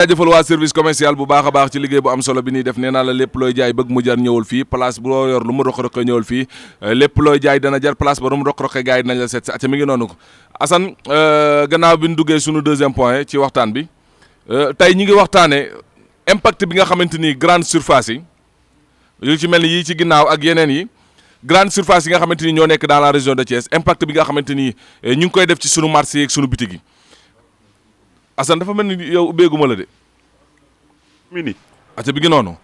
jaajëfal waa service commercial bu baax a baax ci liggéey bu am solo bi ñuy def nee naa la lépp looy jaay bëgg mu jar ñëwul fii place bu loo yor lu mu roq-roqe ñëwul fii lépp looy jaay dana jar place ba lu mu roq-roqe gars yi dinañ la seet si mi ngi noonu ko Assane gannaaw bi ñu duggee sunu deuxième point ci waxtaan bi tey ñi ngi waxtaane impact bi nga xamante ni grande surface yi yu ci mel ni yii ci ginnaaw ak yeneen yi grande surface yi nga xamante ni ñoo nekk dans la région de Thiès impact bi nga xamante ni ñu ngi koy def ci sunu marché yi ak sunu bitig yi Assane dafa mel ni yow ubbeeguma la de. commune yi. ati bi ngi noonu.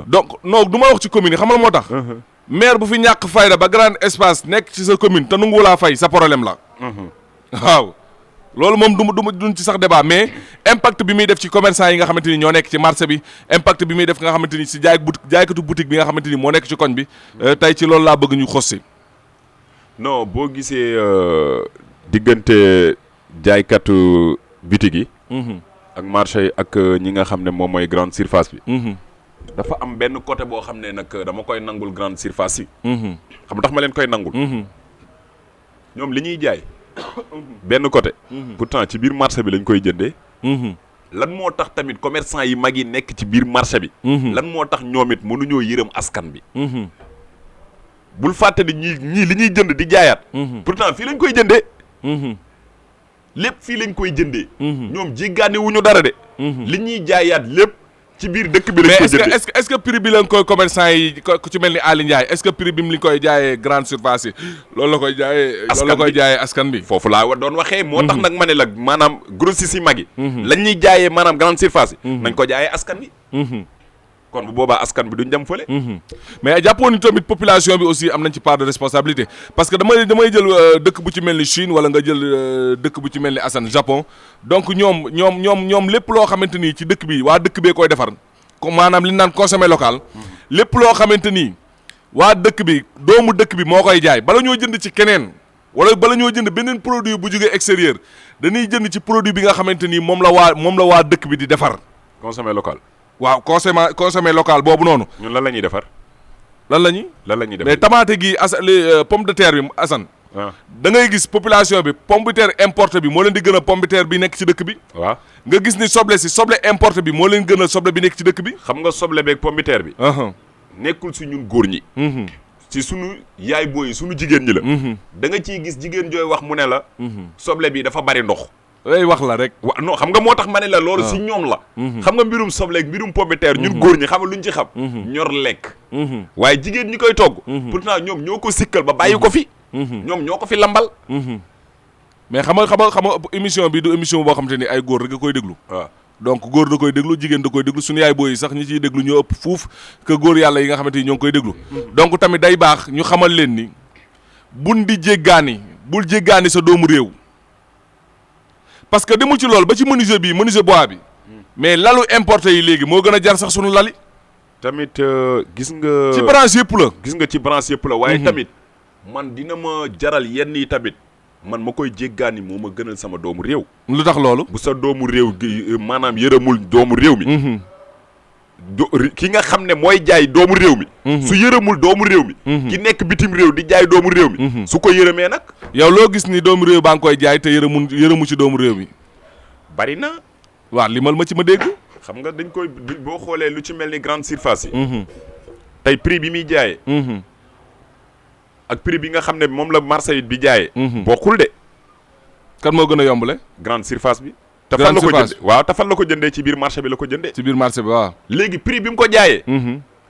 donc non du ma wax ci commune yi xam nga moo tax. maire bu fi ñàkk fayda ba grand espace nekk ci sa commune te nangu laa fay sa problème la. waaw loolu moom duñ ci sax débat mais impact bi muy def ci commerçant yi nga xamante ni ñoo nekk ci marché bi impact bi muy def nga xamante ni si jaaykatu boutique bi nga xamante ni moo nekk ci koñ bi tey ci loolu laa bëgg ñu xossi. non boo gisee diggante jaaykatu boutique yi. ak marché yi ak ñi nga xam ne moom mooy grande surface bi. dafa am benn côté boo xam ne nag dama koy nangul grande surface yi. xam tax ma leen koy nangul. ñoom li ñuy jaay. benn côté. pourtant ci biir marché bi lañ koy jëndee. lan moo tax tamit commerçant yi mag yi nekk ci biir marché bi. lan moo tax ñoom it mënuñoo yërëm askan bi. bul fàtte ni ñii li ñuy jënd di jaayaat. pourtant fii lañ koy jëndee. lépp fii lañ koy jëndee. ñoom jéggaane wuñu dara de. li ñuy jaayaat lépp ci biir dëkk bi lañ koy jëndee. mais est-ce que prix bi lañ koy commerçant yi ku ci mel ni Ali Ndiaye est-ce que prix bi mu li koy jaayee grande surface yi loolu la koy jaayee. loolu la koy jaayee askan bi. foofu laa doon waxee. moo tax nag ma ne la maanaam grossiste yi mag yi. lañ ñuy jaayee maanaam grande surface yi. nañ ko jaayee askan bi. kon bu boobaa askan bi duñ dem fële. mais jàppoon ni tamit population bi aussi am nañ ci part de responsabilité parce que damay jël dëkk bu ci mel ni Chine wala nga jël dëkk bu ci mel ni Assane Japon donc ñoom lépp loo xamante ni ci dëkk bi waa dëkk bee koy defar comme maanaam li ñu naan consommer local. lépp loo xamante ni waa dëkk bi doomu dëkk bi moo koy jaay bala ñoo jënd ci keneen wala bala ñoo jënd beneen produit bu jógee extérieur dañuy jënd ci produit bi nga xamante ni moom la waa dëkk bi di defar. consommer local. waaw consommer local boobu noonu. ñun lan la ñuy defar. lan la ñuy defar mais tomate gi pomme de terre bi Assane. da ngay gis population bi pomme de terre importé bi moo leen di gën a pomme de terre bi nekk ci dëkk bi. waaw nga gis ni soble importé bi moo leen gën a soble bi nekk ci dëkk bi. xam nga soble beeg pomme de terre bi. nekkul si ñun góor ñi. ci sunu yaay booy sunu jigéen ñi la. da nga ciy gis jigéen jooy wax mu ne la. soble bi dafa bari ndox. ay wax la rek. wa non xam nga moo tax ma ne la loolu si ñoom la. xam nga mbirum soble ak mbirum pomme de terre ñun góor ñi xam nga luñ ci xam. ñor lekk. waaye jigéen ñi koy togg. pourtant ñoom ñoo ko sikkal ba bàyyi ko fi. ñoom ñoo ko fi lambal. mais xam nga émission bi du émission boo xamante ni ay góor rek a koy déglu. waaw donc góor da koy déglu jigéen da koy déglu suñu yaay booy yi sax ñi ciy déglu ñoo ëpp fuuf que góor yàlla yi nga xamante ni ñoo ngi koy déglu. donc tamit day baax ñu xamal leen ni bul jéggaani sa doomu réew. parce que demul ci loolu ba ci menuisier bois bi mais lalu importé yi léegi moo gën a jar sax sunu lali. tamit gis nga. ci branche yëpp la. gis nga ci branche yëpp la. waaye tamit man dina ma jaral yenn yi tamit man ma koy jéggaani moo ma gënal sama doomu réew. lu tax loolu. bu sa doomu réew gi maanaam yërëmul doomu réew mi. ki nga xam ne mooy jaay doomu réew mi. su yërëmul doomu réew mi. ki nekk bitim réew di jaay doomu réew mi. su ko yërëmee nag. yow loo gis ni doomu réew baa ngi koy jaay te yërëmu ci doomu réew mi. bari na. waaw limal ma ci ma dégg. xam nga dañ koy boo xoolee lu ci mel ni grande surface yi. tey prix bi muy jaayee. ak prix bi nga xam ne moom la marché bi jaayee. bokkul de. kan moo gën a yombale. grande surface bi. te fan la ko jëndee waaw te fan la ko jëndee ci biir marché bi la ko jëndee. ci biir marché bi waaw. léegi prix bi mu ko jaayee.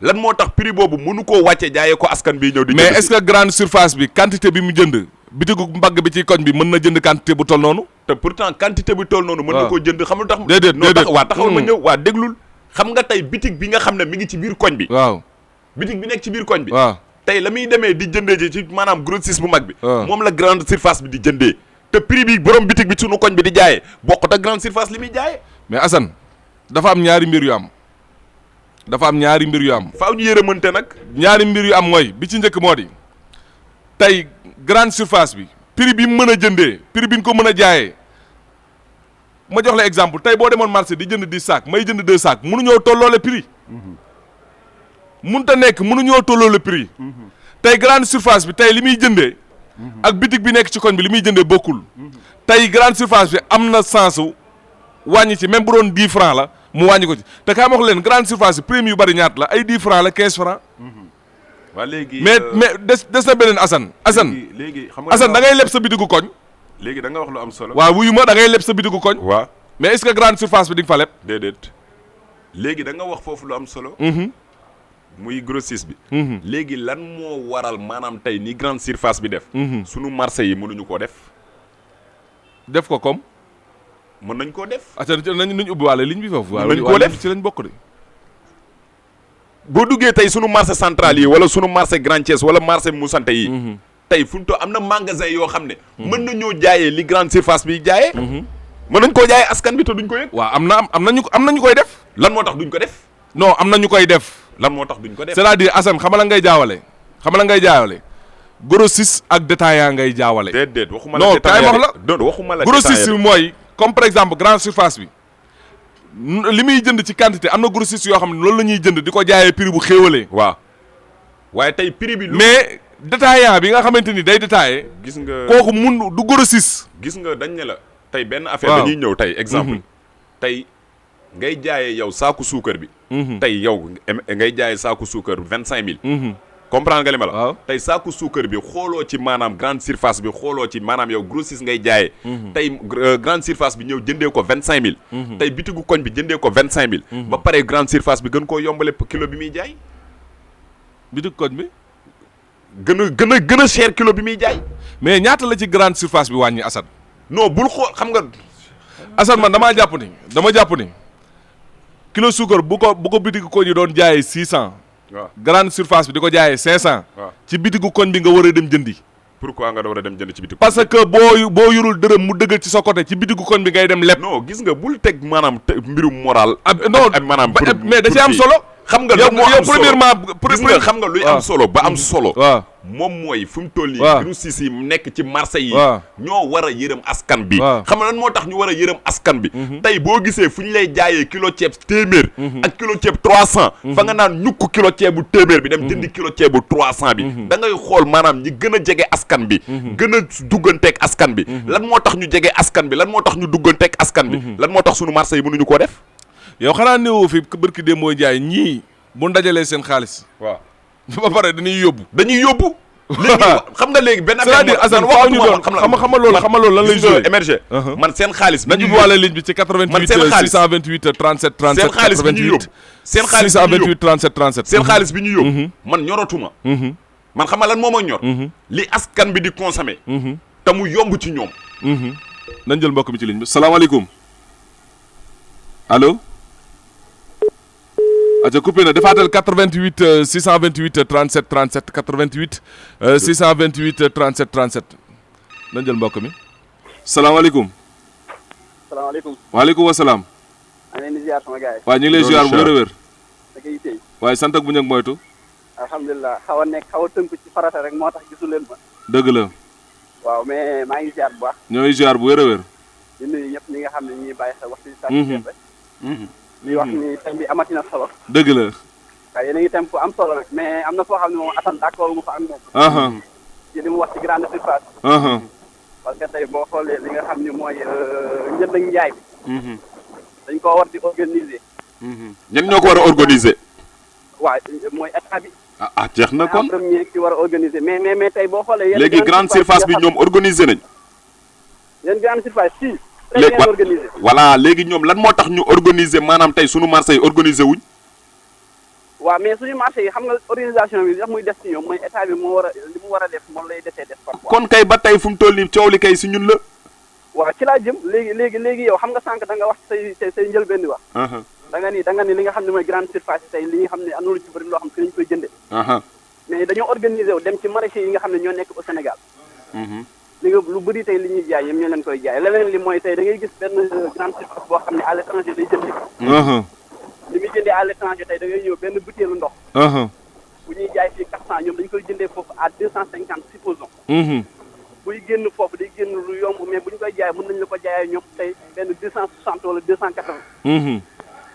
lan moo tax prix boobu mënu koo wàcce jaayee ko askan bi ñëw di. mais est-ce que grande surface bi quantité bi mu jënd bitigu mbagg bi ci koñ bi mën na jënd quantité bu toll noonu. te pourtant quantité bu toll noonu. mën na koo jënd xam lu tax. déedéet waa taxawal ma ñëw waa déglul. xam nga tey bitig bi nga xam ne mi ngi ci biir koñ bi. waaw bitig bi nekk ci biir koñ bi. waaw tey la muy demee di jëndee ci maanaam grossiste bu mag bi. moom la grande surface bi di jëndee. te prix bi borom bitig bi sunu koñ bi di jaayee bokkut ak grande surface li muy jaayee. mais Assane dafa am ñaari mbir yu am. faaw ñu yërëmante nag. ñaari mbir yu am mooy bi ci njëkk moo di tey grande surface bi prix bi mu mën a jëndee prix bi ñu ko mën a jaayee ma jox la exemple tey boo demoon marché di jënd 10 sacs may jënd 2 sacs mënuñoo tolloole prix. mënut a nekk mënuñoo tolloole prix. tey grande surface bi tey li muy jëndee. ak bitig bi nekk ci koñ bi li muy jëndee bokkul. tey grande surface bi am na sens wàññi ci même bu doon 10 francs la mu wàññi ko ci te kaay ma wax leen grande surface yi prime yu bari ñaat la ay 10 francs la 15 francs waa léegi mais des na beneen Assane léegi xam nga Assane da ngay leb sa bitigu koñ léegi da nga wax lu am solo waaw wuyu ma da ngay leb sa bitigu koñ waaw mais est-ce que grande surface bi di nga fa leb déedéet léegi da nga wax foofu lu am solo muy grossiste bi léegi lan moo waral maanaam tey ni grande surface bi def sunu marché yi mënuñu koo def ko comme mën nañ koo def nañ ubbi waale ligne bi foofu waaw nañ koo def ci lañ bokk de boo duggee tey sunu marché central yi wala sunu marché Grand Thiès wala marché Moussante yi tey fu mu toll am na magasin yoo xam ne mën nañoo jaayee li grande surface bi jaayee mën nañ koo jaayee askan bi te duñ ko yëg waaw am nañu koy def lan moo tax duñ ko def non am na ñu koy def lan moo tax duñ ko def c'est-à-dire Assane xamala ngay jaawale grossiste ak détaillant ngay jaawale déedéet waxuma non kaay wax la non waxuma la grossiste bi mooy comme par exemple grande surface bi li muy jënd ci quantité am na grossiste yoo xam ne loolu la ñuy jënd di ko jaayee prix bu xéewalee waaw waaye tey prix bi mais détaillant bi nga xamante ni day détaillé gis nga kooku mun du grossiste gis nga dañ ne la tey benn affaire dañuy ñëw tey exemple tey ngay jaayee yow saaku suukar bi tey yow ngay jaayee saaku suukar 25000 comprendre nga li ma la tey saaku suukar bi xooloo ci maanaam grande surface bi xooloo ci maanaam yow grossiste ngay jaayee tey grande surface bi ñëw jëndee ko 25000 tey bitigu koñ bi jëndee ko 25000 ba pare grande surface bi gën koo yombale kilo bi muy jaay bitigu koñ bi gën a cher kilo bi muy jaay mais ñaata la ci grande surface bi wàññi Assane non bul xool xam nga Assane man dama jàpp ni kilo suukar bu ko bitigu koñ yi doon jaayee 600 waaw grande surface bi di ko jaayee 500 waaw ci bitigu koñ bi nga war a dem jëndi pourquoi nga war a dem jënd ci bitigu parce que boo yurul dërëm mu dëggal ci sa côté ci bitigu koñ bi ngay dem leb non gis nga bul teg maanaam mbirum moral non maanaam mais da ci am solo xam nga yow premièrement gis nga xam nga luy am solo ba am solo waaw moom mooy fu mu toll nii grossiste yi nekk ci marché yi ñoo war a yërëm askan bi xam nga lan moo tax ñu war a yërëm askan bi tey boo gisee fu ñu lay jaayee kilo ceeb téeméer ak kilo ceeb 300 fa nga naan ñukk kilo ceebu téeméer bi dem jëndi kilo ceebu 300 bi da ngay xool maanaam ñi gën a jege askan bi gën a dugganteeg askan bi lan moo tax ñu jege askan bi lan moo tax ñu dugganteeg askan bi lan moo tax sunu marché yi mënuñu koo def yow xanaa néewoo fi bërki dee mooy jaay ñii bu dajalee seen xaalis waaw ba pare dañuy yóbbu léegi xam nga léegi benn affaire c'est-à-dire Assane waxuñu doon xam loolu lan lay joué émerger man seen xaalis nañu boole ligne bi ci 88 628 37 37 seen xaalis bi ñu yóbbu seen xaalis 628 37 37 seen xaalis bi ñu yóbbu man ñoratuma man xam nga lan moo ma ñor li askan bi di consommer te mu yomb ci ñoom nañ jël mbokk mi ci ligne bi salaamaaleykum allo aca coupé na defaatal 88 628 37 37 88 628 37 37 nañ jël mbokk mi salaamaaleykum waaleykum wasalaam maa ngi leen di ziar sama gars yi waaw ñu ngi lay ziar bu wér a wér da koy tey waaye sant ak bu ñëg moytu alhamdulilah xaw a tënku ci farata rek moo tax gisu leen ma dëgg la waaw mais maa ngi ziar bu baax ñooy ziar bu wér a wér di nuyu ñëpp ñi nga xam ne ñuy bàyyi xel waxtu bi sàcc rek li wax ni thème bi amatina solo dëgg la waaw yéen a ngi thème fu am solo nag mais am na foo xam ne moom Assane d'accord mu fa ak moom ci li mu wax ci grande surface parce que tey boo xoolee li nga xam ne mooy njënd ak njaay bi dañ koo war di organiser ñen ñoo ko war a organiser waaw mooy état bi jeex na kon premier ki war a organiser mais tey boo xoolee léegi grande surface bi ñoom organiser nañ yéen grande surface si très bien organisé voilà léegi ñoom lan moo tax ñu organiser maanaam tey sunu marché yi organiser wuñ waaw mais suñu marché yi xam nga organisation bi sax muy def ci ñoom mooy état bi moo war a li mu war a def moom lay desee def parfois kon kay ba tey fu mu toll nii coow li kay si ñun la waaw ci laa jëm léegi yow xam nga sànq da nga wax say njëlbeen di wax da nga ni li nga xam ne mooy grande surface yi tey li nga xam ne am na lu ci bëri loo xam ne lañu koy jënde mais dañoo organiser wu dem ci marché yi nga xam ne ñoo nekk au Sénégal li nga lu bëri tey li ñuy jaay yëpp ñoo leen koy jaay leneen li mooy tey da ngay gis benn grande surface boo xam ne à l'étranger lay jëndee li muy jëndee à l'étranger tey da ngay ñëw benn butéelu ndox bu ñuy jaay fii 400 ñoom dañu koy jëndee foofu à 250 supposons buy génn foofu day génn lu yomb mais bu ñu koy jaay mën nañu la ko jaayee ñoom tey benn 260 wala 280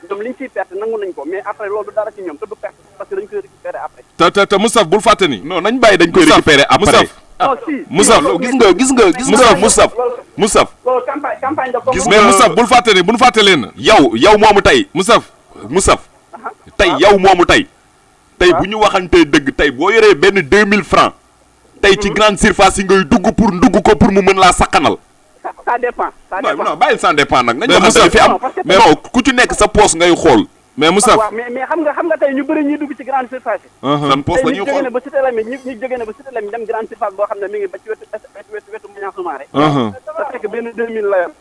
ñoom li ñu ciy perte nangu nañ ko mais après loolu dara ci ñoom te du perte parce que dañ koy récupérer après te Moustapha bul fàtte ni non nañ bàyyi dañ koy récupérer après non si. Moussa gis nga Moustapha loolu campagne de com. Gis mais Moussa bul fàtte ne bu nu fàtte leen. yow moomu tey Moussa tey yow moomu tey bu ñu waxantee dëgg tey boo yoree benn 2000 francs tey ci grande surface yi ngay dugg pour mu mën laa sakkanal. ça dépend. non bàyyil ça dépend nag. nañ Mais waxante Moussa, li fi am mais non ku ci nekk sa poos ngay xool. mais Moussa. waaw mais xam nga tey ñu bëri ñuy dugg ci grande surface yi. san poos la tey ñuy ñu jóge xool. na ba Cité Lamy ñu jóge na ba Cité Lamy dem grande surface boo xam ne mi ngi ba ci wetu Maniang Soumaré. da fekk benn 2000 la yor.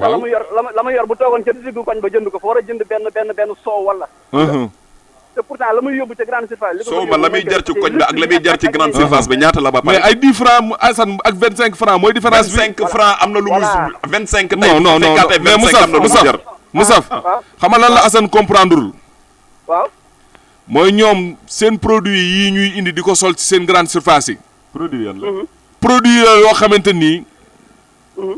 la mu yor la mu yor bu toogoon ca diggu koñ ba jënd ko fa war a jënd benn soow wala. te pourtant la muy yóbbu ca grande surface. soo ma la muy jar ci koñ bi ak la muy jar ci grande surface bi ñaata la ba pare. mais ay 10 francs Assane ak 25 francs mooy différence bi. 25 francs am na lu mu. Voilà. 25 tey non mais Moussa xam nga lan la Assane comprendreul waaw. mooy ñoom seen produit yii ñuy indi di ko sol ci seen grande surface yi. produit yan la. produit la yoo xamante ni.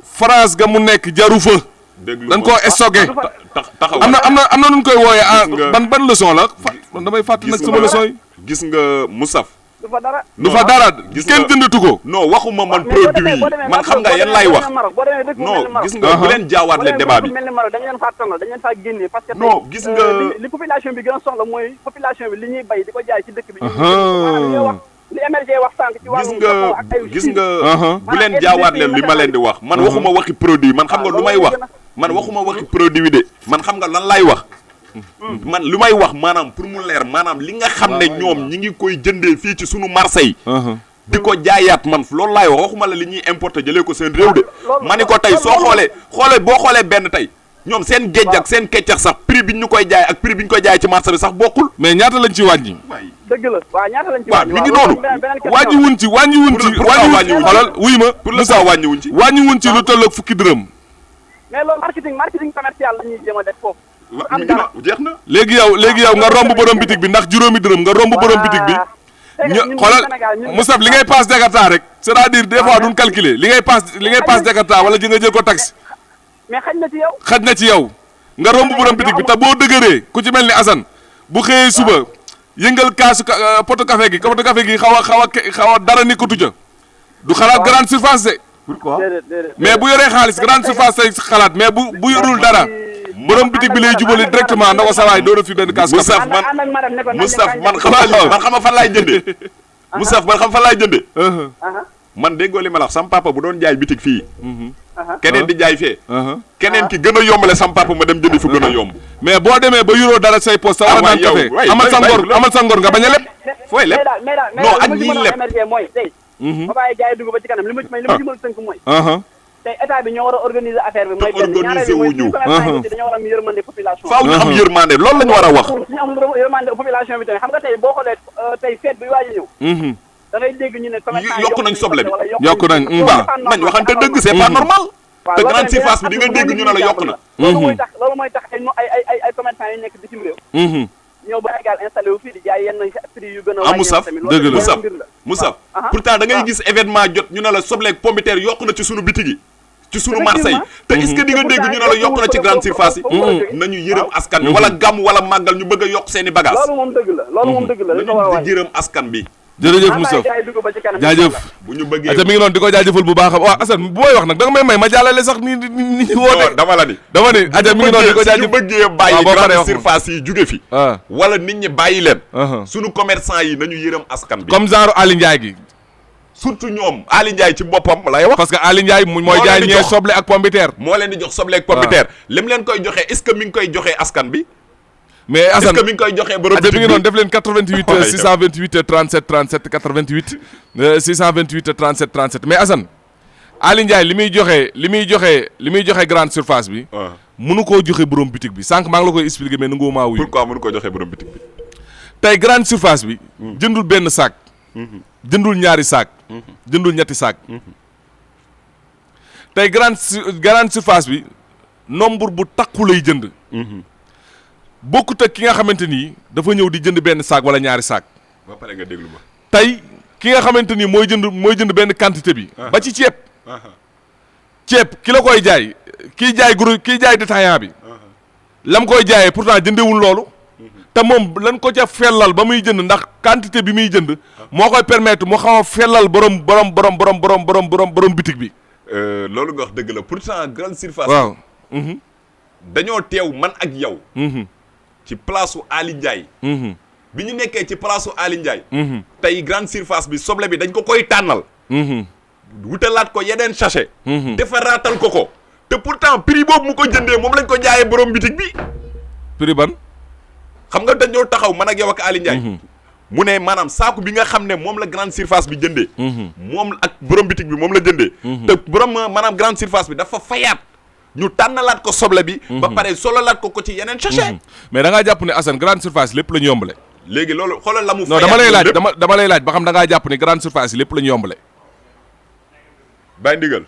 France ga mu nekk jaru fa. déglu dañ koo stocké. taxaw am na nu ñu koy wooyee ah ban leçon la man damay fàtt nag sama leçon yi. gis nga Moussaf. du fa dara. du fa dara gis nga kenn jëndatu ko. non waxuma man produit yi man xam nga yan laay wax. non gis nga bu leen jaawaatle débat bi. mel ni Maroc dañ leen faa tongal dañ leen faa génnee parce que non gis nga li population bi gën a soxla mooy population bi li ñuy bay di ko jaay ci dëkk bi. maanaam li émergé wax sànq ci wàllum gis nga bu leen jaawaat leen li ma leen di wax man waxuma waxi produit man xam nga lu may wax man waxuma waxi produit de man xam nga lan laay wax man lu may wax maanaam pour mu leer maanaam li nga xam ne ñoom ñi ngi koy jëndee fii ci sunu marché yi di ko jaayaat man loolu laay wax waxuma la li ñuy importer jëlee ko seen réew de ma ni ko tey soo boo xoolee benn tey ñoom seen géej ak seen keccax sax prix bi ñu koy jaay ak prix bi ñu koy jaay ci marché bi sax bokkul. mais ñaata lañ ci wàññi. dëgg la waaw ñaata lañ ci wàññi. waaw mi ngi noonu. wàññiwuñ ci xoolal wuy ma. Moussa wàññiwuñ ci. wàññiwuñ ci lu toll ak fukki dërëm. mais loolu marketing commercial la ñuy jéem a def foofu. am dara jeex na. léegi yow nga romb borom bitig bi ndax juróomi dërëm nga romb borom bitig bi. xoolal Moussa li ngay passe Jakarta rek. c'est-à-dire des fois duñ calculer li ngay passe Jakarta wala ji nga jël ko taxi. mais xaj na ci yow nga romb borom bitig bi te boo dëgëree ku ci mel ni Assane bu xëyee suba yëngal kaasu poto café gi xaw a dara nekkatu ca du xalaat grande surface de. pourquoi mais bu yoree xaalis grande surface say xalaat mais bu yorul dara borom bitig bi lay jubali directement na ko sawaay doo def fi benn kaasu café. Moustapha man xam nga fan laay jëndee. Moustapha man xam fan laay jëndee. man déggoo li ma la wax sam papa bu doon jaay bitig fii. keneen di jaay fee. keneen ki gën a yombale sam papa ma dem jëndi fu gën a yomb. mais boo demee ba yoroo dara say poste. sa war a naan café amal sa ngor nga bañ a leb. fooy leb non ak ñii leb. mooy tey. ba bàyyi jaay dugg ba ci kanam li ma ci mën a tënk mooy. tey état bi ñoo war a organiser affaire bi. mooy benn ñaareel mooy suñu commerçant yi dañoo war a am yërmande population. faaw ñu am yërmande loolu la ñu war a wax. ñu am yërmande population bi tamit xam nga tey boo xoolee tey fête bi waaj a ñëw. da ngay dégg ñu ne commerçant yokku nañ soble bi yokku nañ nañ waxante dëgg c'est pas normal. te grande surface bi di nga dégg ñu ne la yokk na. loolu mooy tax ay commerçant yu nekk bitim réew. ñëw ba égal installé wu fii di jaay yenn prix yu gën a Moussaf dëgg la Moussaf pourtant da ngay gis événement jot ñu ne la sobleeg pomme de terre yokk na ci sunu bitig yi ci sunu marché yi te est-ce que di nga dégg ñu ne la yokk na ci grande surface yi nañu yërëm askan bi wala gàmm wala màggal ñu bëgg a yokk seen i bagage loolu moom dëgg la nañu di yërëm askan bi. jërëjëf Moussa jaajëf bu ñu bëggee ate mi ngi noonu di ko jaajëfal bu baax waaw Assane bu may wax nag da nga may ma jàllale sax ni woote dama la ni ate mi ngi noonu di ko jaajëf ñu bëggee bàyyi grande surface yi jóge fi wala nit ñi bàyyi leen suñu commerçant yi nañu yërëm askan bi comme genre Ali Ndiaye gi surtout ñoom Ali Ndiaye ci boppam lay wax parce que Ali Ndiaye mooy jaay ñee soble ak pomme de terre moo leen di jox soble ak pomme de terre lim leen koy joxee est-ce que mi ngi koy joxee askan bi mais Assane est-ce que mi ngi koy joxee borom mi ngi noonu def leen 88 628 37 37 88 628 37 37 mais Assane Ali Ndiaye li muy joxe grande surface bi. mënu koo joxe borom bitig bi sànq maa ngi la koy expliquer mais nangu maa wuyu. pourquoi mënu ko joxe borom bitig bi. tey grande surface bi. jëndul benn sac. jëndul ñaari sac. jëndul ñetti sac. tey grande surface bi nombre bu takku lay jënd. bokkut ak ki nga xamante ni dafa ñëw di jënd benn saak wala ñaari saak. ba pare nga déglu ma. tey ki nga xamante ni mooy jënd benn quantité bi. ba ci ceeb. ceeb ki la koy jaay kiy jaay détaillant bi. lam koy jaayee pourtant jëndewul loolu. te moom lan ko ca fellal ba muy jënd ndax quantité bi muy jënd moo koy permettre mu xaw a fellal borom bitig bi. loolu nga wax dëgg la pourtant grande surface. waaw. dañoo teew man ak yow. ci place su Ali Ndiaye. bi ñu nekkee ci place su Ali Ndiaye. tey grande surface bi soble bi dañ ko koy tànnal. wutalaat ko yeneen sachet. defaraatal ko. te pourtant prix boobu mu ko jëndee moom lañ ko jaayee borom bitig bi. prix ban. xam nga dañoo taxaw man ak yow ak Ali Ndiaye. mu ne maanaam saaku bi nga xam ne moom la grande surface bi jëndee. moom ak borom bitig bi moom la jëndee. te borom maanaam grande surface bi dafa fayaat. ñu tànnalaat ko soble bi. ba pare sololaat ko ci yeneen sachet. mais da ngaa jàpp ne Assane grande surface lépp la ñu yombale. léegi loolu xoolal la mu. non dama lay laaj dama lay laaj ba xam da ngaa jàpp ne grande surface yi lépp la ñu yombale. bàyyi ndigal.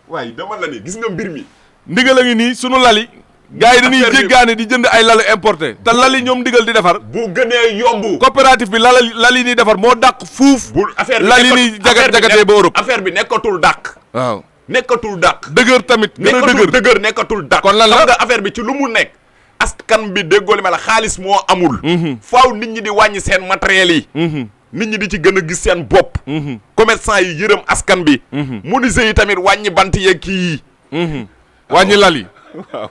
waaye dama la ni gis nga mbir mi. ndigal a ngi nii sunu lali. gars yi dañuy jéggaane di jënd ay lalu importé te lali ñoom ndigal di defar. bu gënee yomb. coopérative bi lali nii defar moo dàq fuuf. bu affaire bi lali nii jagatee ba Europe. affaire bi nekkatul dàq. waaw nekkatul dàq. dëgër tamit gën a dëgër nekkatul dàq. kon lan la xam nga affaire bi ci lu mu nekk. askan bi déggoo li ma la xaalis moo amul. faaw nit ñi di wàññi seen matériel yi. nit ñi di ci gën a gis seen bopp. commerçant yi yërëm askan bi. menuisier yi tamit wàññi bant yeeg kii yi. wàññi lal yi. waaw.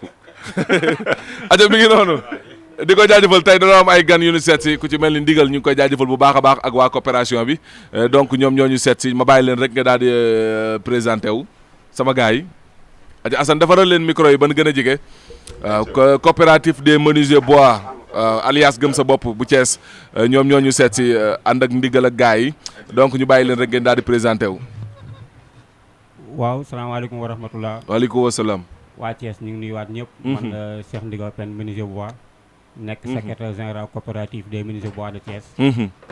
aja mi ngi noonu. di ko jaajëfal tey dañoo am ay gan yu ñu seet si ku ci mel ni ndigal ñu ngi koy jaajëfal bu baax a baax ak waa coopération bi donc ñoom ñoo ñu seet si ma bàyyi leen rek nga daal di présenté wu sama gars yi. aja Assane defaral leen micro yi ba nu gën a jege. waaw coopérative des menuisiers bois alias gëm sa bopp bu Thiès ñoom ñoo ñu seet si ànd ak ndigal ak gars yi donc ñu bàyyi leen rek ngeen daal di présenté wu. waaw salaamaaleykum wa rahmatulah. waaleykum salaam. waa Thiès ñu ngi nuyuwaat ñëpp. man la Cheikh Ndigal Pène menuisier bois. nekk secrétaire général coopérative des menuisiers bois de Thiès.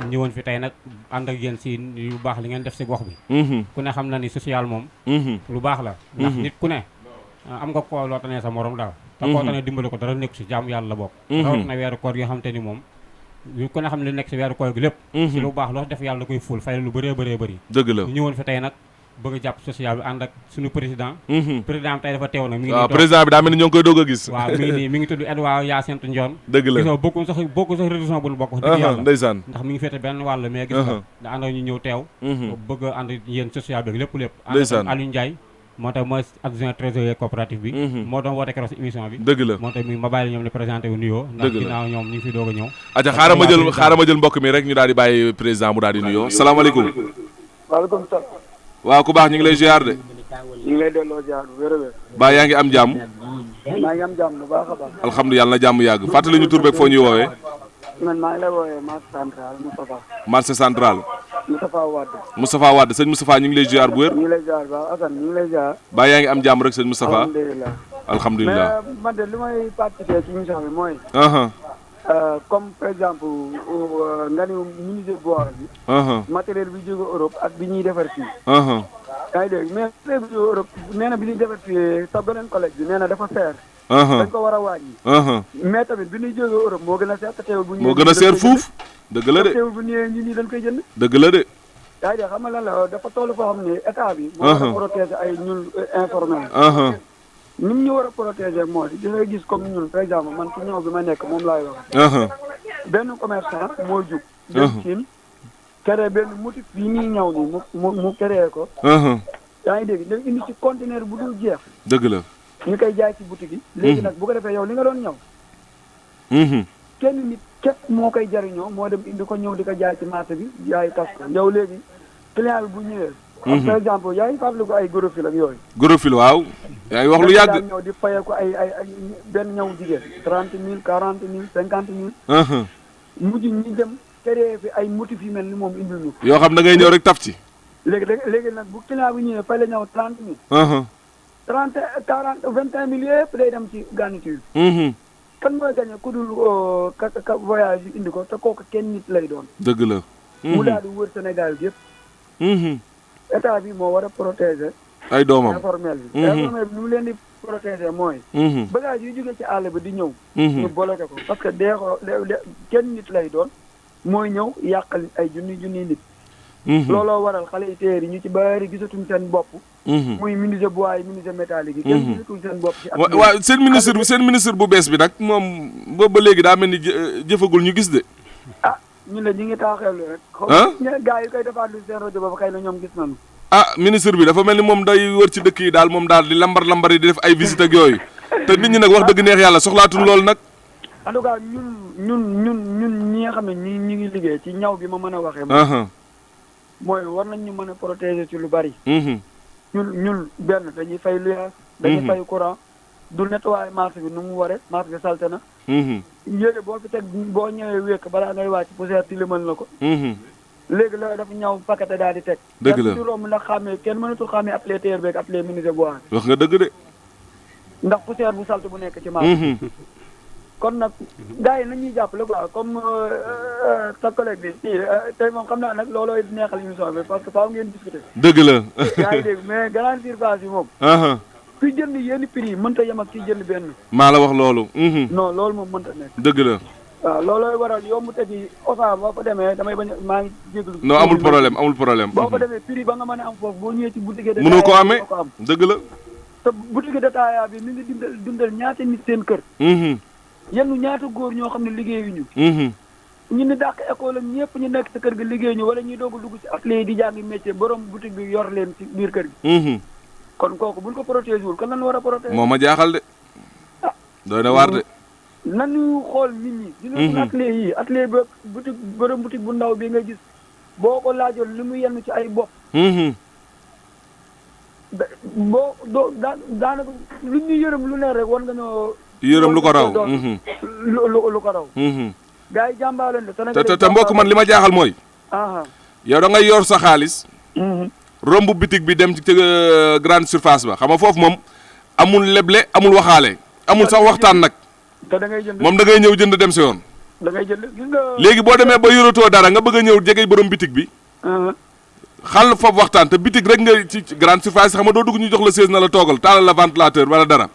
ñëwoon fi tey nag ànd ak yéen si lu baax li ngeen def si gox bi. ku ne xam na ni social moom. lu baax la. ndax nit ku ne am nga koo loo tanee sa morom daal. te koo tanee dimbali ko dara nekk si jaamu yàlla la bokk. rawat na weeru koor yoo xam te ni moom. ku ne xam ne li nekk si weeru koor gi lépp. si lu baax loo def yàlla da koy ful fay lu bëree bëri. dëgg la ñëwoon fi tey nag. bëgg a jàpp social bi ànd ak suñu président. président bi tey dafa teew nag. mi ngi waaw président bi daa mel ni ñoo ngi koy doog a gis. waaw mi ngi nii mi ngi tudd Edouard Yacine Ndione. dëgg la gis nga bokku sax rédition bu nu bokk. dëgg yàlla ndeysaan ndax mi ngi féete benn wàll mais gis nga da ànd ak ñu ñëw teew. bëgg a ànd yéen social bi lépp. ndeysaan ànd ak Aliou Ndiaye moo tax mooy adjoint trésorier coopérative bi. moo doon woote keroog si émission bi. dëgg la moo tax mi ma bàyyi la ñoom ne présenté wu nuyoo. ndax ginnaaw ñoom ñu ngi fi doog a ñëw. aja xaaral ma jël mbokk mi rek ñu daal di bàyyi président mu daal di nuyoo salaamaaleykum. waaleykum salaam. waaw ku baax ñu ngi lay ziar de. ñu ngi lay delloo ziar bu wér a wér. baa yaa ngi am jàmm. maa ngi am jàmm bu baax a baax. alhamdulilah na jàmm yàgg fàttali ñu tur beeg foo ñuy woowee. man maa ngi lay woowee marché central Moustapha. marché central. Moustapha Wade. sëñ Moustapha ñu ngi lay ziar bu wér. ñu ngi lay ziar baax Assane ñu ngi lay ziar. baa yaa ngi am jàmm rek sëñ Moustapha. alhamdulilah. alhamdulilah mais man de li may participer ci émission bi mooy. comme par exemple nga ni menuisier bois bi. matériel bi jóge Europe ak bi ñuy defar fii. yaa ngi dégg mais matériel bi jóge Europe nee na bi ñuy defar fii sa beneen collègue bi nee na dafa seer. dañ ko war a wàññi. mais tamit bi ñuy jóge Europe moo gën a seer te teewul bu ñëwee. moo gën a seer fuuf. dëgg la de teewul bu ñëwee ñun ñii dañ koy jënd. dëgg la de. yaa ngi dégg xam nga lan la dafa toll foo xam ne état bi. moo war a protéger ay ñun informel. ni ñu war a protéger mooy di nga gis comme ñun par exemple man ci ñëw bi ma nekk moom laay wax. benn commerçant moo jug. dem Chine créé benn motif yi muy ñëw nii mu créé ko. yaa ngi dégg léegi indi ci conteneur bu dul jeex. dëgg la. ñu koy jaay ci boutique yi. léegi nag bu ko defee yow li nga doon ñëw. kenn nit képp moo koy jariñoo moo dem indi ko ñëw di ko jaay ci marché bi jaay tas ko yow léegi client bi bu ñëwee. par exemple yaa ngi fàttaliku ay gorofil ak yooyu. gorofil waaw. yaa ngi wax lu yàgg ñëw di fayee ko ay benn ñëw jigéen 30 000 40 000 50 000. mujj ñi dem créé fi ay motifs yu mel ni moom indil ñu. yoo xam da ngay ñëw rek taf ci. léegi nag bu client bi ñëwee fay la ñëw 30 000. 30 40 21 000 yëpp day dem ci garniture. kan mooy gagné ku dul ka voyage yi indi ko te kooku kenn nit lay doon. dëgg la. mu daal di wër Sénégal gi yëpp. état bi moo war a protéger. ay doomam informel bi. informel bi ni mu leen di protéger mooy. bagage yu jóge ci àll bi di ñëw. ñu bloqué ko parce que kenn nit lay doon mooy ñëw yàqal ay junni nit. looloo waral xale yi téer yi ñu ci bari gisatuñ seen bopp. muy menuisier bois yi menuisier métallique yi. kenn gisatul seen bopp ci waaw seen ministre bu bees bi nag moom ba léegi daa mel ni jëfagul ñu gis de. ñu ne ñu ngi taaxeelu rek. gars yi koy defaat lu seen rajo ba xëy na ñoom gis nañu. ministre bi dafa mel ni moom day wër ci dëkk yi daal moom daal di lambar yi di def ay visite ak yooyu te nit ñi nag wax dëgg neex yàlla soxlaatuñ loolu nag. en tout cas ñun ñi nga xam ne ñi ngi liggéey ci ñaw bi ma mën a waxee. mooy war nañ ñu mën a protéger ci lu bari. ñun benn dañuy fay luyaas. dañuy fay courant. du nettoyer marché bi nu mu waree marché bi salte na. yéene boo fi teg boo ñëwee wékk balaa ngay wàcc poussière tilimal na ko. léegi loolu dafa ñaw paqueté daal di teg. dëgg la di romb nag xàmmee kenn mënatul xàmmee appelé terre beeg appelé menuisier bois. wax nga dëgg de. ndax poussière bu salte bu nekk ci marché. kon nag gars yi nañuy jàppale quoi comme sa collègue bi tey moom xam naa nag loolooy neexal émission bi parce que faaw ngeen discuter. dëgg la. yaa ngi dégg mais grande surface yi moom. kuy jënd yenn prix yi mënta yem ak kiy jënd benn. maa la wax loolu. non loolu moom mënta nekk. dëgg la. waaw loolooy waral yomb tegi Ousseyn boo fa demee damay bañ maa ngi jéglu. non amul problème. boo fa demee prix ba nga mën a am foofu boo ñëwee ci boutique de. mënoo ko amee dëgg la. te boutique de taaya bi mi ngi dundal ñaata nit seen kër. yenn ñaata góor ñoo xam ne liggéeyuñu. ñu ni dàq école am ñëpp ñu nekk sa kër gi liggéeyuñu wala ñuy doog a dugg ci atelier di jàngi métier borom boutique bi yor leen ci biir kër gi. kon kooku buñ ko protégé wul kan lañ war a protégé. moo ma jaaxal de. doy na waar de. nañu xool nit ñi. dina atelier yi atelier ba boutique borom boutique bu ndaw bi nga gis boo ko laajoon li mu yenn ci ay bopp. daanaka lu ñu yërëm lu ne rek war nga ñoo. yërëm lu ko raw. lu ko raw. gars yi jàmbaale na te mbokk man li ma jaaxal mooy. yow da ngay yor sa xaalis. romb bitig bi dem ci grande surface ba xam nga foofu moom amul leble amul waxaale amul sax waxtaan nag. te da ngay jënd moom da ngay ñëw jënd dem sa yoon. da ngay jënd gis nga. léegi boo demee ba yoratoo dara nga bëgg a ñëw jege borom bitig bi. xal foofu waxtaan te bitig rek nga ci grande surface xam nga doo dugg ñu jox la chaise na la toogal taalal la ventilateur wala dara.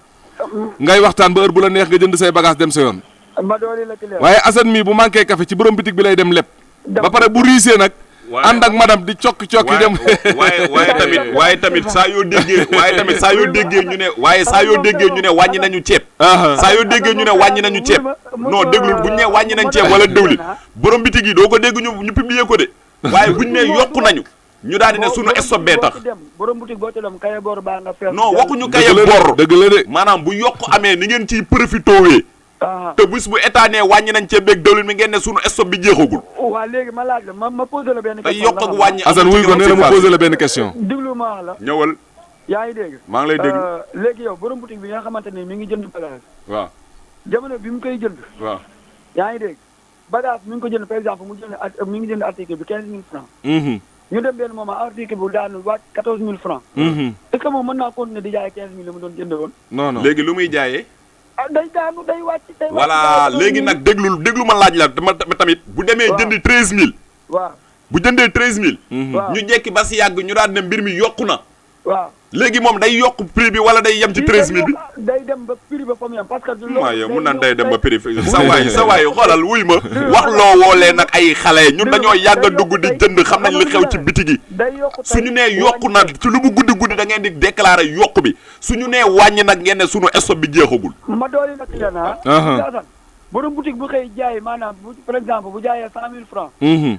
ngay waxtaan ba heure bu la neex nga jënd say bagage dem sa yoon. ma dooli la client. waaye Assane mii bu manqué café ci borom bitig bi lay dem lépp. ba pare bu riisee nag. ànd ak madame di cokki dem. waaye tamit saa yoo déggee ñu ne wàññi nañu ceeb. saa yoo déggee ñu ne wàññi nañu ceeb. non déglul buñ ne wàññi nañ ceeb wala dëwlin borom bitig yi doo ko dégg ñu publier ko de waaye buñ ne yokku nañu ñu daal di ne sunu stock bee tax. borom boutique boo ci dem kaye bor baa nga fees. non waxuñu kaye bor dëgg la de maanaam bu yokk amee ni ngeen ciy profitowee. te bis bu état ne wàññi nañ ceeb beeg dëwlin mi ngeen ne sunu stock bi jeexagul. waaw léegi ma laaj la ma posé la benn question. te yokk ak wàññi Assane wuy ko nee na ma posé la benn question. déglu ma wax la. ñëwal. yaa ngi dégg. maa ngi lay dégg. léegi yow borom boutique bi nga xamante ne mi ngi jënd bagage. waaw. jamono bi mu koy jënd. waaw. yaa ngi dégg bagage mi ngi ko jënd par exemple mi ngi jënd article bi 15000 francs. ñu dem benn moment article bi daanu wàcc 14000 francs. est-ce que moom mën naa continuer di jaay 15000 la mu doon jënd woon. non non léegi lu muy jaayee. day daanu day wàcc day wàcc. voilà léegi nag déglu ma laaj la dama tamit. bu demee jëndi 13000. waaw bu jëndee 13000. waaw ñu jekki ba si yàgg ñu daan ne mbir mi yokku na. waaw léegi moom day yokk prix bi wala day yem ci 13000 bi. day dem ba prix ba fa mu yem parce que. waaw yow mun naan day dem ba prix sa waay xoolal wuy ma wax loo woolee nag ay xale ñun dañoo yàgg a dugg di jënd xam nañ li xew ci bitig yi suñu nee yokku na ci lu mu guddi guddi da ngeen di déclarer yokk bi suñu nee wàññi nag ngeen ne suñu stock bi jeexagul. ma dooli nag leen ah. borom boutique bu xëy jaay maanaam par exemple bu jaayee 100000 francs.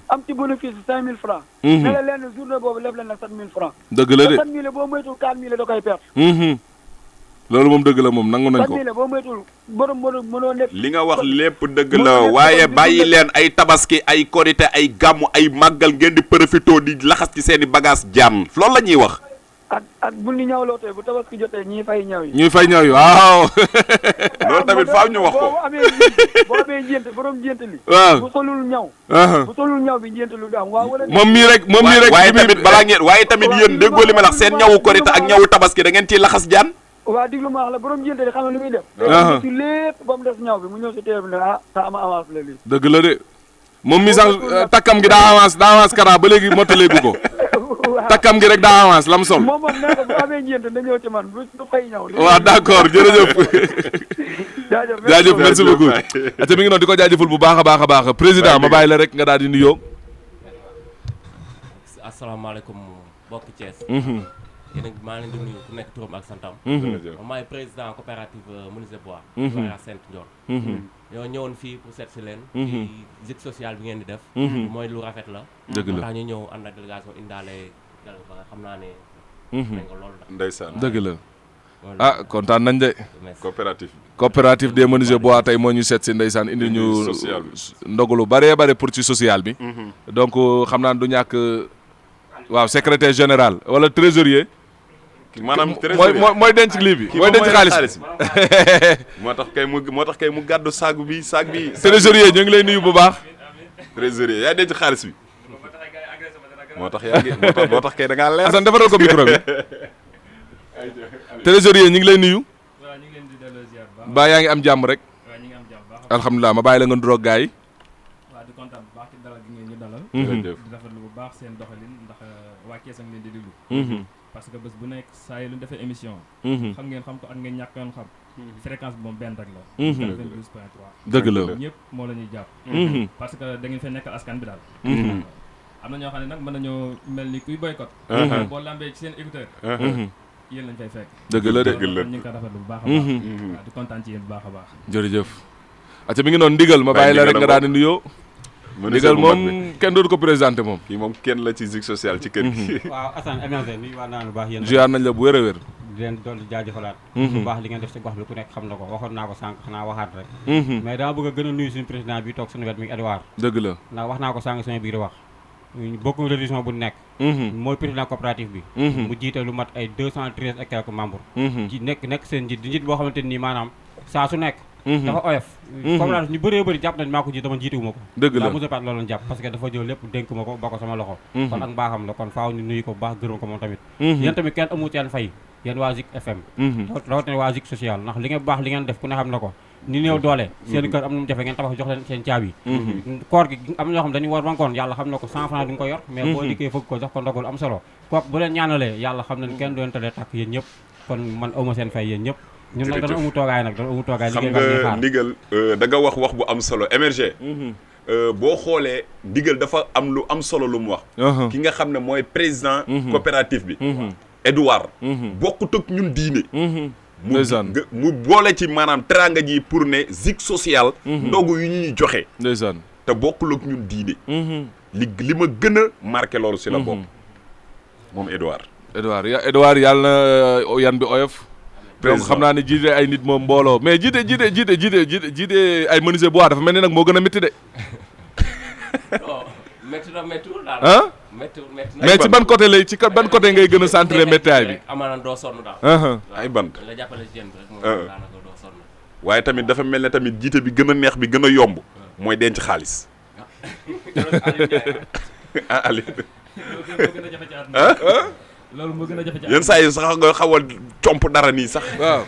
am ci bénéfice 5000 francs. ne la leen journée boobu lépp leen nag 7000 francs. dëgg la de 7000 boo moytuwul 4000 da koy perte. loolu moom dëgg la moom nangu nañ ko. 4000 boo moytuwul borom mënoo nekk. li nga wax lépp dëgg la waaye bàyyi leen ay tabaski ay korite ay gàmmu ay màggal ngeen di profité di laxas ci seen i bagage jàmm loolu la ñuy wax. ak bu ñu ñëw lootee bu tabaski jotee ñuy fay ñëw yi. ñuy fay ñëw yi waaw. loolu tamit faaw ñu wax ko. boo amee njéent borom njéent li. waaw bu solul ñaw. bu solul ñaw bi njéent lu du am waaw wala. moom mii rek waaye tamit yéen déggoo li ma la wax seen ñawu korite ak ñawu tabaski da ngeen ciy laxas jaan. waaw diglu ma wax la borom njéent li xam nga lu muy def. ci lépp ba mu des ñaw bi mu ñëw si teew bi ne sa ama avance la lii. dëgg la de moom mi sax takkam gi daa avance kara ba léegi mottaleegu ko. takkam gi rek daa avance lam sol. moom nee ko bu amee njéent na ñëw ci man bu fay ñaw. waaw d'accord jërëjëf. jaajëf merci beaucoup. ate mi ngi noonu di ko jaajëfal bu baax a baax président ma bàyyi la rek nga daal di nuyoo. asalaamaaleykum mbokk Thiès. yéen a maa leen di nuyu ku nekk turam ak santam. maay président coopérative menuisier bois. Loya Sainte Ndior. ñoo ñëwoon fii pour seet si leen. ci zik social bi ngeen di def. mooy lu rafet la. dëgg la moo tax ñu ñëw ànd ak délégation indaale dal ba nga xam naa ne. nañ ko loolu la. ndeysaan dëgg la ah kontaan nañ de. coopérative. coopérative des menuisiers bois tey moo ñu seet si ndeysaan indi ñu ndogu lu bëree bëri pour ci social bi. donc xam naa du ñàkk waaw secrétaire général wala trésorier. maanaam trésorier mooy denc lii bi. mooy denc xaalis bi moo tax kay mu gàddu saag bi. trésorier ñu ngi lay nuyu bu baax. trésorier yaa denc xaalis bi. moo tax kay da ngaa leer. Assane defaral ko micro bi. trésorier ñu ngi lay nuyu. waaw ñu ngi leen di delloo ziar bu baax. ba yaa ngi am jàmm rek. waaw ñu ngi am jàmm baax. alhamdulilah ma bàyyi la nga nduroog gars yi. waaw di kontaan bu baax ci dalal gi ngeen ñu dalal. jërëjëf di rafetlu bu baax seen doxalin ndax waa Thiès a ngi leen di déglu. parce que bés bu nekk saa yi lu ñu defee émission. xam ngeen xam ko ak ngeen ñàkk yoon xam. fréquence bi moom benn rek la. 92.3. dëgg la ñëpp moo la ñuy jàpp. parce que da ngeen fay nekkal askan bi daal. am na ñoo xam ne nag mën nañoo mel ni kuy boycott. boo lambee ci seen écouteur. yéen lañ fay fekk. dëgg la de ñu ngi ko rafetlu bu baax a baax. waaw di kontaan ci yéen bu baax a baax. jërëjëf. acca mi ngi noonu ndigal ma bàyyi la rek nga daal di nuyoo. ndigal moom kenn dootu ko présenté moom. kii moom kenn la ci zik social ci kër gi. waaw Assane émergé nuyu waa naan bu baax yéen ziar nañ la bu wér a wér. di leen doon jaajëfalaat bu baax li ngeen def ci gox bi ku nekk xam na ko waxoon naa ko sànq xanaa waxaat rek mais dama bëgg a gën a nuyu suñu président bi toog suñu wet mi Edouard dëgg la ndax wax naa ko sànq sama biir wax bokku révision bu nekk mooy président coopérative bi mu jiite lu mat ay 213 et quelques membres ci nekk seen njiit di njiit boo xamante nii maanaam saa su nekk dafa oyof coopérative ñu bëree bëri jàpp nañ maa ko jiite dama jiitewu ma ko dëgg la monsieur Pat loolu jàpp parce que dafa jël lépp dénk ma ko ba ko sama loxo kon ak mbaaxam la kon faaw ñu nuyu ko bu baax gërëm ko moom tamit yéen tamit kenn amu seen fay yéen waa Zik FM rawatina waa Zik social ndax li ngeen baax li ngeen def ku ne xam na ko ni néew doole seen kër am na mu jafe ngeen tabax jox leen seen caabi koor gi am na ñoo xam dañuy war bankoon yàlla xam na ko 100 francs du nga ko yor mais boo dikkee fëgg ko jox ko ndogul am solo kooku bu leen ñaanalee yàlla xam ne kenn doon tale tàkk yéen ñëpp kon man awma seen fay yéen ñëpp ñun nag dana amu toogaay xam nga ndigal da nga wax bu am solo émergé boo xoolee ndigal dafa am lu am solo lu mu wax ki nga xam ne mooy président coopérative bi Edouard bokkut ak ñun diine mu boole ci maanaam teranga ji pour ne zik social ndogu yu ñuy joxe ndeysaan te bokkul ak ñun diine li ma gën a marqué loolu si la bokk moom Edouard yàlla na yan bi oyof donc xam naa ne jiite ay nit moom mbooloo mais jiite ay menuisier bois dafa mel ni nag moo gën a métti de méttiwul daal. ah mais ci ban côté lay ci ban côté ngay gën a centré méttaay bi. amaana doo sonn daal. ay bant. la jàppale ci yéen bi rek moom daanaka doo sonn. waaye tamit dafa mel ne tamit jiite bi gën a neex bi gën a yomb mooy denc xaalis. ah Aliou. loolu moo gën a jafe ci yenn saa yi sax nga xaw a comp dara nii sax. waaw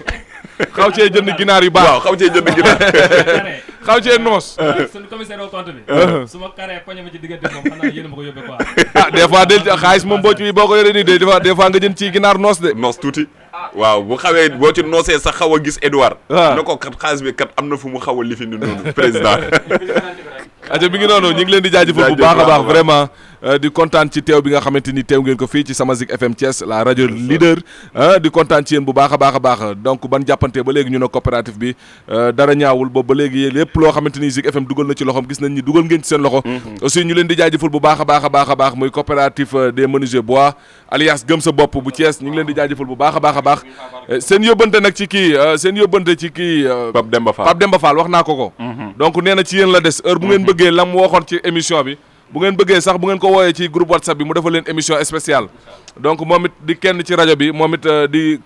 xaw cee jënd ginaar yu baax. waaw xaw cee jënd ginaar. xaw cee noos. suñu commissaire au compte bi. su ma karee poñe ma ci diggante moom xanaa yéen a ma ko yóbbee quoi. ah des fois del xaalis moom boo ko yoree nii des fois nga jënd ci ginaar noos de. noos tuuti. waaw bu xawee boo ci noosee sax xaw a gis Edouard. waaw na ko kat xaalis bi kat am na fu mu xaw a lifi ni noonu président. aja mi ngi noonu ñu ngi leen di jaajëfal bu baax a baax vraiment di kontaan ci teew bi nga xamante ni teew ngeen ko fii ci sama Zik FM Thiès la rajo leader di kontaan ci yéen bu baax a baax donc ban jàppante ba léegi ñu ne coopérative bi dara ñaawul boobu ba léegi lépp loo xamante ni Zik FM dugal na ci loxoom gis nañ ni dugal ngeen ci seen loxo aussi ñu leen di jaajëfal bu baax a baax muy coopérative des menuisiers bois alias gëm sa bopp bu Thiès ñu ngi leen di jaajëfal bu baax a baax seen yóbbante nag ci kii Pape Demba Fall wax naa ko donc nee na ci yéen la des heure bu ngeen bëggee lam waxoon ci émission bi bu ngeen bëggee sax bu ngeen ko wooyee ci groupe WhatsApp bi mu defal leen émission spéciale donc moom it di kenn ci rajo bi moom it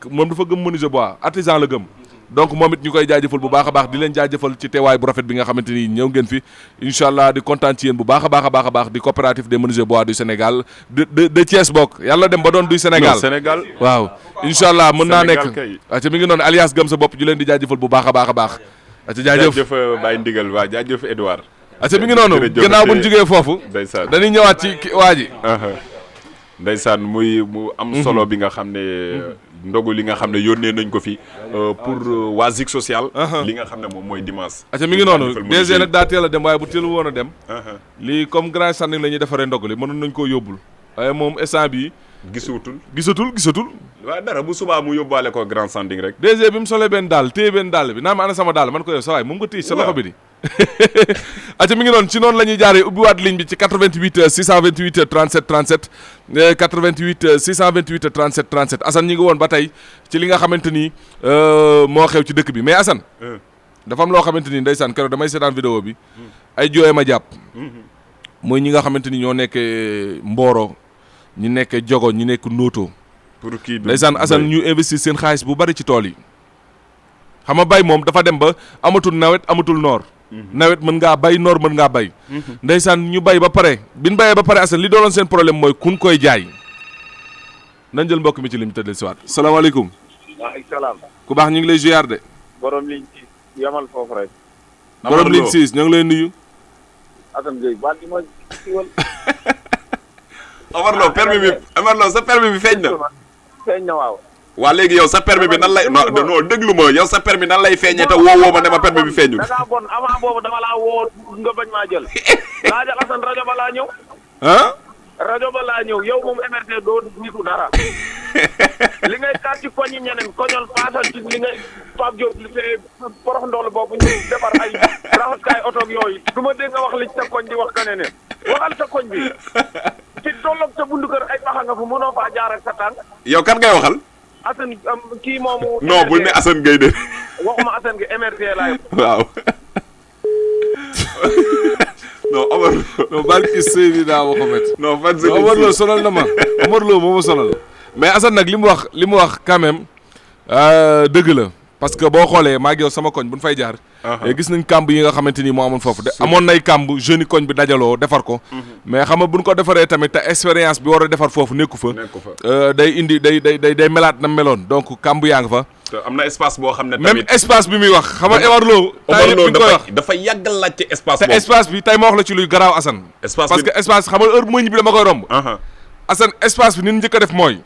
moom dafa gëm menuisier bois artisan la gëm donc moom it ñu koy jaajëfal bu baax a baax di leen jaajëfal ci teewaay bu rafet bi nga xamante ni ñëw ngeen fi incha allah di kontaan ci yéen bu baax a baax di coopérative des menuisiers bois du Sénégal de Thiès bokk yàlla dem ba doon du Sénégal waaw incha allah mën naa nekk te mi ngi noonu alias gëm sa bopp ñu leen di jaajëfal bu baax a baax jaajëf Baye Ndigal waa jaajëf Edouard mi ngi noonu gannaaw bu ñu jógee foofu dañuy ñëwaat ci waa ji ndeysaan mu am solo bi nga xam ne ndogu li nga xam ne yónnee nañ ko fi pour waa Zik social li nga xam ne moom mooy dimanche mi ngi noonu DG nag daa teel a dem waaye bu teel woon a dem lii comme grand standing la ñuy defaree ndog li mënoon nañ koo yóbbul waaye moom instant bi gisatul. waaw dara bu subaa mu yóbbaale ko grand standing rek. DG bi mu solee benn daal téye benn daal bi naan ma ana sama daal man ko yow sa waay moom nga téye sa loxo bi di. aca mi ngi noonu ci noonu la ñuy jaaree ubbiwaat ligne bi ci 88 628 37 37 88 628 37 37 Assane ñi ngi woon ba tey ci li nga xamante ni moo xew ci dëkk bi mais Assane. dafa am loo xamante ni ndeysaan keroog damay seetaan vidéo bi. ay jooye ma jàpp. mooy ñi nga xamante ni ñoo nekkee Mboro ñi nekkee Jogo ñi nekk Noto. pour kii ndeysaan Assane ñu investir seen xaalis bu bari ci tool yi. xam nga bay moom dafa dem ba amatul nawet amatul noor. nawet mën ngaa bay noor mën ngaa bay. ndeysaan ñu bay ba pare bi ñu bayee ba pare Assane li doonoon seen problème mooy kun koy jaay. nañ jël mbokk mi ci lim tëddee si waat salaamaaleykum. waaleykum salaam. ku baax ñu ngi lay ziar de. borom ligne 6 yamal foofu rek. borom ligne 6 ñoo ngi lay nuyu. Assane Gueye baal di ma siiwal. Omar Lo sa permis bi feeñ na. feeñ na waaw. waa léegi yow sa permis bi nan lay non déglu ma yow sa permis nan lay feeñee te woo ma ne ma permis bi feeñul. da ngaa bon avant boobu dama laa woo nga bañ maa jël. laajal Assane rajo ba laa ñëw. ah. rajo ba laa ñëw yow moom MRT doo nitu dara. li ngay kaat ci koñ yi ñeneen koñol paasal ci li ngay Pape Diop li fee porox ndool boobu ñu defar ay raxaskaay oto ak yooyu du ma dégg nga wax li ci sa koñ di wax ka ne waxal sa koñ bi ci tolloog sa bundu kër ay paxa nga fu mënoo faa jaar ak sa tànk. yow kan ngay waxal. Assane kii moomu. non bul ne Assane Gueye de. waxuma Assane Gueye MRT laay. waaw. non Omar. non barki Seydina Mohamed. non fan Omar Lo sonal na ma Omar Lo moo ma sonal. mais Assane nag li mu wax quand même dëgg la parce que boo xoolee maa ngi yow sama koñ bu ñu fay jaar. gis nañ kàmb yi nga xamante ni moo amoon foofu de amoon nay kàmb jeunes yi koñ bi dajaloo defar ko. mais xam nga bu ñu ko defaree tamit te expérience bi war a defar foofu nekku fa. day indi day melaat na meloon donc kàmb yaa nga fa. te am na espace boo xam ne tamit même espace bi muy wax xam nga Omar Lo. dafa yàgg laajte espace boobu te espace bi tey ma wax la ci luy garaaw Assane. espace parce que espace xam nga heure bu ma ñibbi dama koy romb. Assane espace bi ni ñu njëkk a def mooy.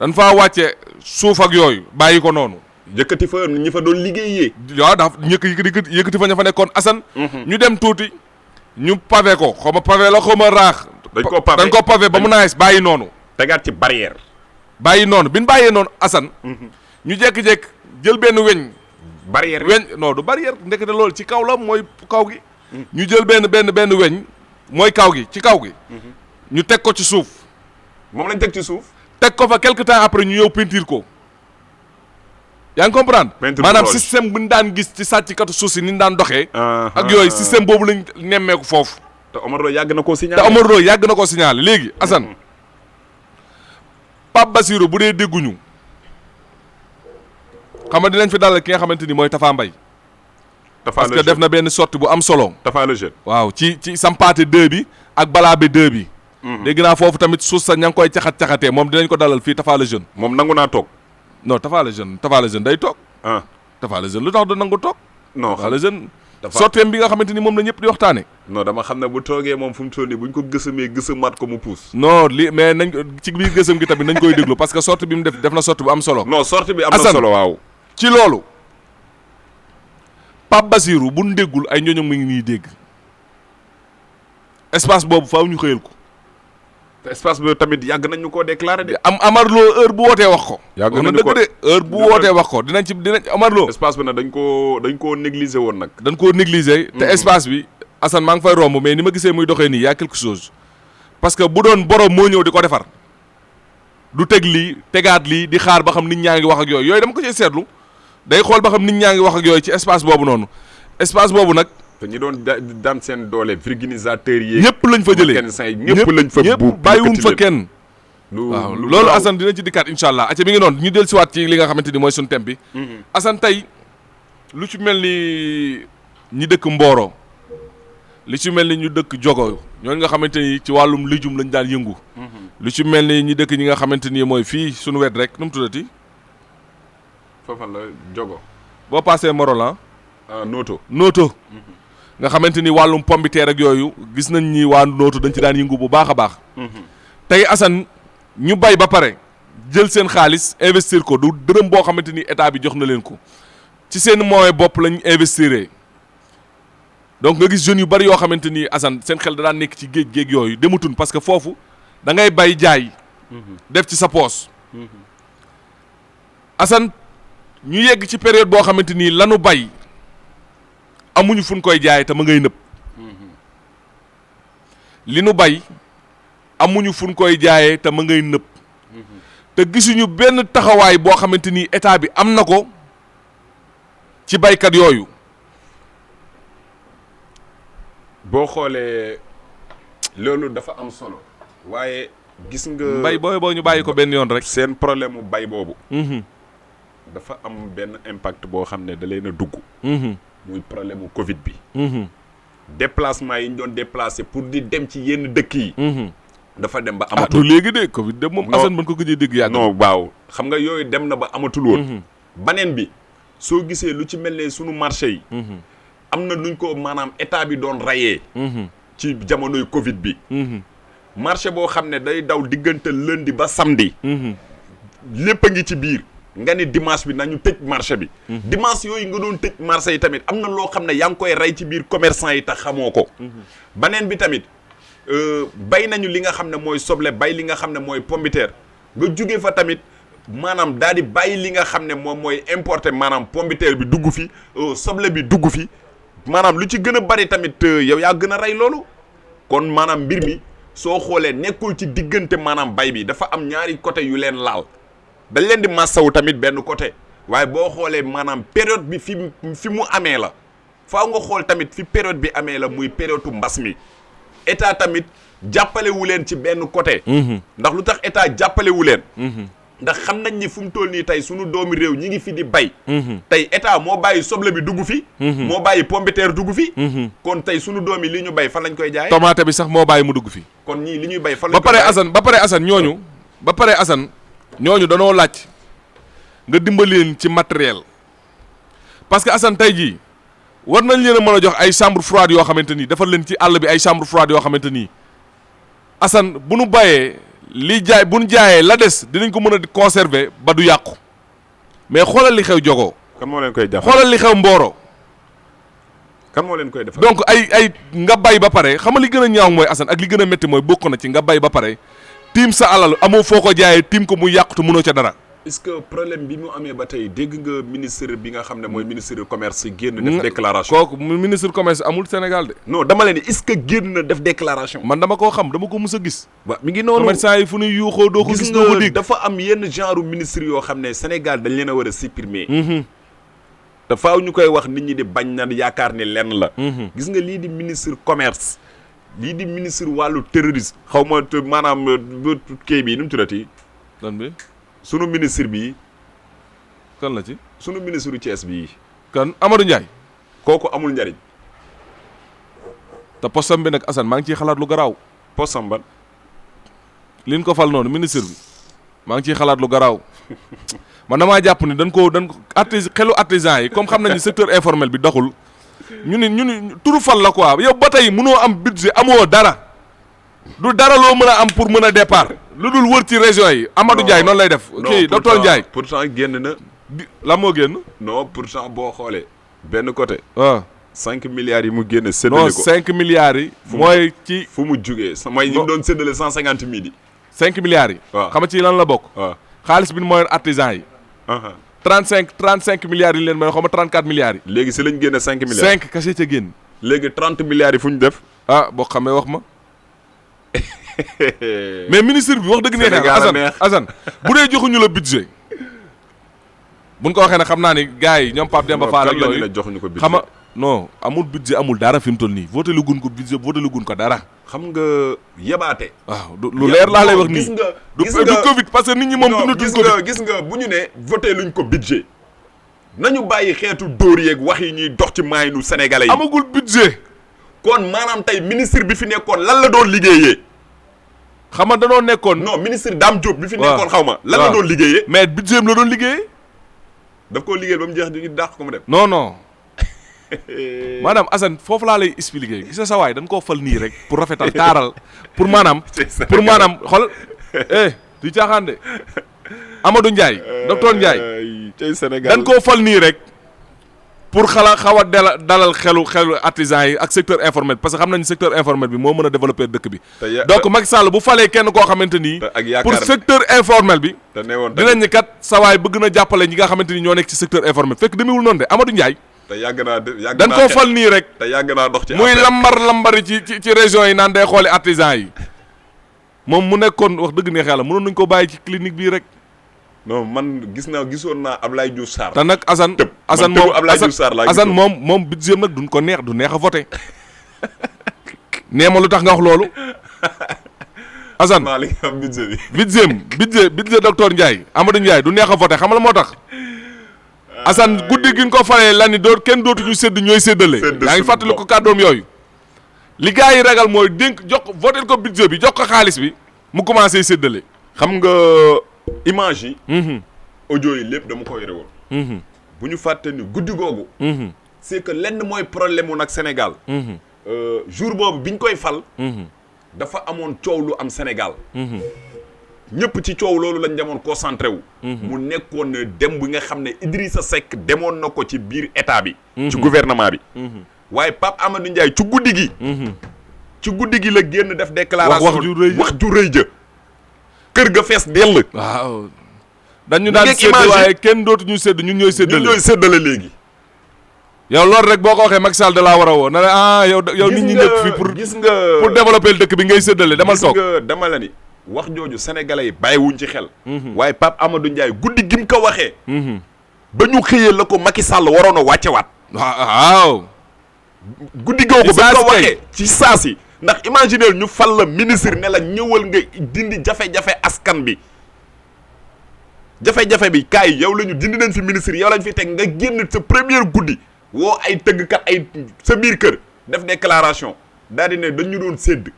dañ faa wàcce suuf ak yooyu bàyyi ko noonu. yëkkati fa ñi fa doon liggéeyee. waaw dafa yëkkati fa ña fa nekkoon Assane. ñu dem tuuti ñu pavé ko xaw ma pavé la xaw ma raax. dañ ko pavé ba mu naaj bàyyi noonu. tegaat ci barrière. bàyyi noonu bi ñu bàyyee noonu Assane. ñu jékki-jékki jël benn weñ. barrière weñ non du barrière ndekete loolu ci kaw la mooy kaw gi. ñu jël benn weñ mooy kaw gi ci kaw gi. ñu teg ko ci suuf. moom lañ teg ci suuf. teg ko fa quelque temps après ñu ñëw peinture ko. yaa ngi comprendre maanaam système bu ñu daan gis ci sàcckatu suuf si ni ñu daan doxee. ak yooyu système boobu lañ nemmeeku foofu. te Omar Lo yàgg na koo signalé. léegi Assane Pape Basirou bu dee dégguñu xam nga dinañ fi dalal ki nga xamante ni mooy Tafa Mbaye. parce que def na benn sortie bu am solo. Tafa le jeune. waaw ci Sampaate 2 bi ak Balaabe 2 bi. dégg naa foofu tamit suuf sa ña ngi koy caxatee moom dinañ ko dalal fii Tafa le jeune. moom nangu naa toog. non Tafa le jeune day toog. Tafa le jeune lu tax du nangu toog. non Tafa le jeune. sorteem bi nga xamante ni moom la ñëpp di waxtaane. non dama xam ne bu toogee moom fu mu toll nii buñ ko gësamaat ko mu puus. non mais nañ ci biir gësam gi tamit nañ koy déglu parce que sortie bi mu def na sortie bu am solo. non sortie bi am na solo waaw. ci loolu Pape Basirou bu ñu déggul ay ñooñu mu ngi nii dégg espace boobu faaw ñu xëyal ko. te espace bi tamit yàgg nañ ñu koo déclaré de. Amar Lo heure bu wootee wax ko. yàgg nañu ko de heure bu wootee wax ko dinañ Amar Lo. espace bi nag dañ koo négliger woon nag. dañ koo négliger. te espace bi Assane maa ngi fay romb mais ni ma gisee muy doxee nii y a quelque chose parce que bu doon borom moo ñëw di ko defar du teg lii tegaat lii di xaar ba xam nit ñaa ngi wax ak yooyu dama ko ciy seetlu day xool ba xam nit ñaa ngi wax ak yooyu ci espace boobu noonu espace boobu nag. te ñi doon daan seen doole virginisateur yi. ñëpp lañ fa jëlee ñëpp lañ fa buub bàyyiwuñ fa kenn. waaw loolu Assane dina ci dikkaat incha allah acca mi ngi noonu ñu del siwaat ci li nga xamante ni mooy suñu thème bi. Assane tey lu ci mel ni ñi dëkk Mboro li ci mel ni ñu dëkk Jogo ñooñu nga xamante ni ci wàllum lijum lañ daan yëngu. lu ci mel ni ñi dëkk ñi nga xamante ni mooy fii suñu wet rek nu mu tuddati. foofa la Jogo. boo paasee Morolan. Noto. nga xamante ni wàllum pombiteer ak yooyu gis nañ ni waa Nootu dañ ci daan yëngu bu baax a baax. tey Assane ñu bay ba pare jël seen xaalis investir ko du dërëm boo xamante ni état bi jox na leen ko ci seen moyen bopp lañ investir donc nga gis jeunes yu bari yoo xamante ni Assane seen xel da daan nekk ci géej yooyu dematun parce que foofu da ngay bay jaay def ci sa poos Assane ñu yegg ci période boo xamante nii lanu bay amuñu fu ñu koy jaay te ma ngay nëb li nu bay amuñu fu ñu koy jaayee te ma ngay nëb te gisuñu benn taxawaay boo xamante ni état bi am na ko ci baykat yooyu. boo xoolee loolu dafa am solo waaye gis nga mbay boo ñu bàyyi ko benn yoon rek. seen problème mu bay boobu. dafa am benn impact boo xam ne da leen a dugg. muy problème mu Covid bi. déplacement yi ñu doon déplacé pour di dem ci yenn dëkk yi. dafa dem ba amatul léegi de Covid de moom Assane mën ko gëjee dégg yàgg. non waaw xam nga yooyu dem na ba amatul woon. baneen bi soo gisee lu ci mel ne sunu marché yi. am na nuñ ko maanaam état bi doon rayee. ci jamonoy Covid bi. marché boo xam ne day daw diggante lundi ba samedi. lépp a ngi ci biir. nga ne dimanche bi nañu tëj marché bi. dimanche yooyu nga doon tëj marché yi tamit am na loo xam ne yaa ngi koy rey ci biir commerçant yi tax xamoo ko. baneen bi tamit bay nañu li nga xam ne mooy soble bay li nga xam ne mooy pombiteer nga jóge fa tamit maanaam daal di bàyyi li nga xam ne moom mooy importer maanaam pombiteer bi dugg fi soble bi dugg fi maanaam lu ci gën a bari tamit yow yaa gën a rey loolu. kon maanaam mbir mi soo xoolee nekkul ci diggante maanaam bay bi dafa am ñaari côté yu leen laal. dañ leen di massawu tamit benn côté waaye boo xoolee maanaam période bi fi mu amee la faaw nga xool tamit fi période bi amee la muy période mbas mi état tamit jàppalewu leen ci benn côté. ndax lu tax état jàppalewu leen. ndax xam nañ ni fu mu toll nii tey sunu doomi réew ñi ngi fi di bay. tey état moo bàyyi soble bi dugg fi. moo bàyyi pombiteer dugg fi. kon tey sunu doomi li ñu bay fan lañ koy jaay. tomate bi sax moo bàyyi mu dugg fi. kon ñii li ñuy bay fan lañ koy jaay ba pare Assane ñooñu danoo laaj nga dimbali leen ci matériel parce que Assane tey jii war nañ leen a mën a jox ay chambre froide yoo xamante ni defal leen ci àll bi ay chambre froide yoo xamante ni Assane bu nu bàyyee li jaay bu nu jaayee la des dinañ ko mën a conserver ba du yàqu mais xoolal li xew Jogo. kan moo leen koy def xoolal li xew Mboro. kan moo leen koy def donc ay nga bay ba pare xam nga li gën a ñaaw mooy Assane ak li gën a métti mooy bokk na ci nga bay ba pare. tiim sa alal amoo foo ko jaayee tiim ko mu yàqu te mënoo ca dara. est-ce que problème bi mu amee ba tey dégg nga ministre bi nga xam ne mooy ministre commerce génn def déclaration. kooku ministre commerce amul Sénégal de. non dama leen ni est-ce que génn na def déclaration. man dama koo xam dama ko mus a gis. waaw mi ngi noonu commerçant yi fu ñuy yuuxoo doo ko gis doo ko dégg. dafa am yenn genre ministre yoo xam ne Sénégal dañ leen a war a supprimer. te faaw ñu koy wax nit ñi di bañ na yaakaar ne lenn la. gis nga lii di ministre commerce. lii di ministre wàllu terrorisme xaw ma maanaam kii bi nu mu tuddati. lan bi. sunu ministre bi. kan la ci. sunu ministre Thiès bii. kan Amadou Ndiaye. kooku amul njariñ. te postam bi nag Assane maa ngi ciy xalaat lu garaaw. postam ban. liñ ko fal noonu ministre bi maa ngi ciy xalaat lu garaaw man damaa jàpp ni dañ ko xelu artisan yi comme xam nañu secteur informel bi doxul. ñu ni turu fal la quoi yow ba tey mënoo am budget amoo dara du dara loo mën a am pour mën a départ lu dul wër ci région yi Amadou Ndiaye noonu lay def. kii docteur Ndiaye pourtant génn na. la moo génn. non pourtant boo xoolee. benn côté. waaw 5 milliards yi mu génne. séddale ko non 5 milliards yi. mooy ci fu mu jugee mooy ñu doon séddale 150 000 yi. 5 milliards yi. waaw xam nga ci lan la bokk. waaw xaalis bi mooy artisan yi. 35 milliards yi leen may xaw ma 34 milliards yi. léegi si lañ génne 5 milliards. 5 kese ca génn. léegi 30 milliards yi fu ñu def. boo xamee wax ma. mais ministre bi wax dëgg neex Assane bu dee joxuñu la budget. buñ ko waxee ne xam naa ni gars yi ñoom Pape Demba Fall ak yooyu joxuñu ko budget xam nga non amul budget amul dara fi mu toll nii voté lu gun ko budget voté lu gun ko dara. xam nga yebaate. waaw lu leer laa lay wax nii. gis nga du Covid parce que nit ñi moom dundutuñ Covid. gis nga bu ñu ne voté luñ ko budget nañu bàyyi xeetu dóor yeeg wax yi ñuy dox ci maaynu sénégalais yi. amagul budget. kon maanaam tey ministre bi fi nekkoon lan la doon liggéeyee. xam nga danoo nekkoon. non ministre Dame Diop bi fi nekkoon xaw ma. lan la doon liggéeyee. mais budget la doon liggéeyee. daf koo liggéeyal ba mu jeex di dàq ko mu dem. non. maanaam Assane foofu laa lay expliquer gis nga sa waay dañ koo fal nii rek pour rafetal taaral pour maanaam xool du caaxaan de Amadou Ndiaye docteur Ndiaye tey Sénégal dañ koo fal nii rek pour xaw a dalal xelu artisans yi ak secteur informel parce que xam nañu secteur informel bi moo mën a développer dëkk bi. donc Macky Sall bu falee kenn koo xamante ni. pour secteur informel bi. dinañ ni kat sawaay bëgg na jàppale ñi nga xamante ni ñoo nekk ci secteur informel fekk demewul noonu de Amadou Ndiaye. te yàgg naa dañ koo fal nii rek. te yàgg naa dox ci muy lambari ci région yi naan day xooli artisans yi moom mu nekkoon wax dëgg neex yàlla mënoon nañu ko bàyyi ci clinique bii rek. non man gisoon naa Ablaye Diouf Sarr. te nag Assane moom budget nag duñ ko neex du neex a voté nee ma lu tax nga wax loolu Assane. maa li nga xam budget docteur Ndiaye Amadou Ndiaye du neex a voté xam la moo tax. Assane guddi gi ñu ko falee la ni kenn dootuñu sédd ñooy séddale. yaa ngi fàttali ko kàddoom yooyu. li gars yi ragal mooy dénk jox voté ko budget bi jox ko xaalis bi mu commencé séddale. xam nga image yi. audio yi lépp dama ko yore woon. bu ñu fàtte ni guddi googu. c'est que lenn mooy problème mu nag Sénégal. jour boobu biñ koy fal. dafa amoon coow lu am Sénégal. ñëpp ci coow loolu lañ demoon concentré wu. mu nekkoon ne dem bi nga xam ne Idrissa Seck demoon na ko ci biir état bi. ci gouvernement bi. waaye Pape Amadou Ndiaye ci guddi gi. ci guddi gi la génn def déclaration wax ju rëy ja kër ga fees dell. waaw dañu daan sédd waaye kenn dootuñu sédd ñun ñooy séddale. ñun ñooy séddale léegi. yow loolu rek boo ko waxee Macky Sall da laa war a woo na la yow nit ñi nekk fii pour gis nga pour développer dëkk bi ngay séddale demal toog. gis nga dama la ni wax jooju sénégalais yi bàyyiwuñ ci xel. waaye Pape Amadou Ndiaye guddi gi mu ko waxee. ba ñu xëyee la ko Macky Sall waroon a wàccewaat. waaw. guddi googu ba ko waxee ci saas yi ndax imaginer ñu fal la ministre ne la ñëwal nga dindi jafe-jafe askan bi jafe-jafe bi kaay yow la ñu dindi nañ fi ministre yow lañ fi teg nga génn sa première guddi woo ay tëggkat ay sa biir kër def déclaration daal di ne dañu doon sédd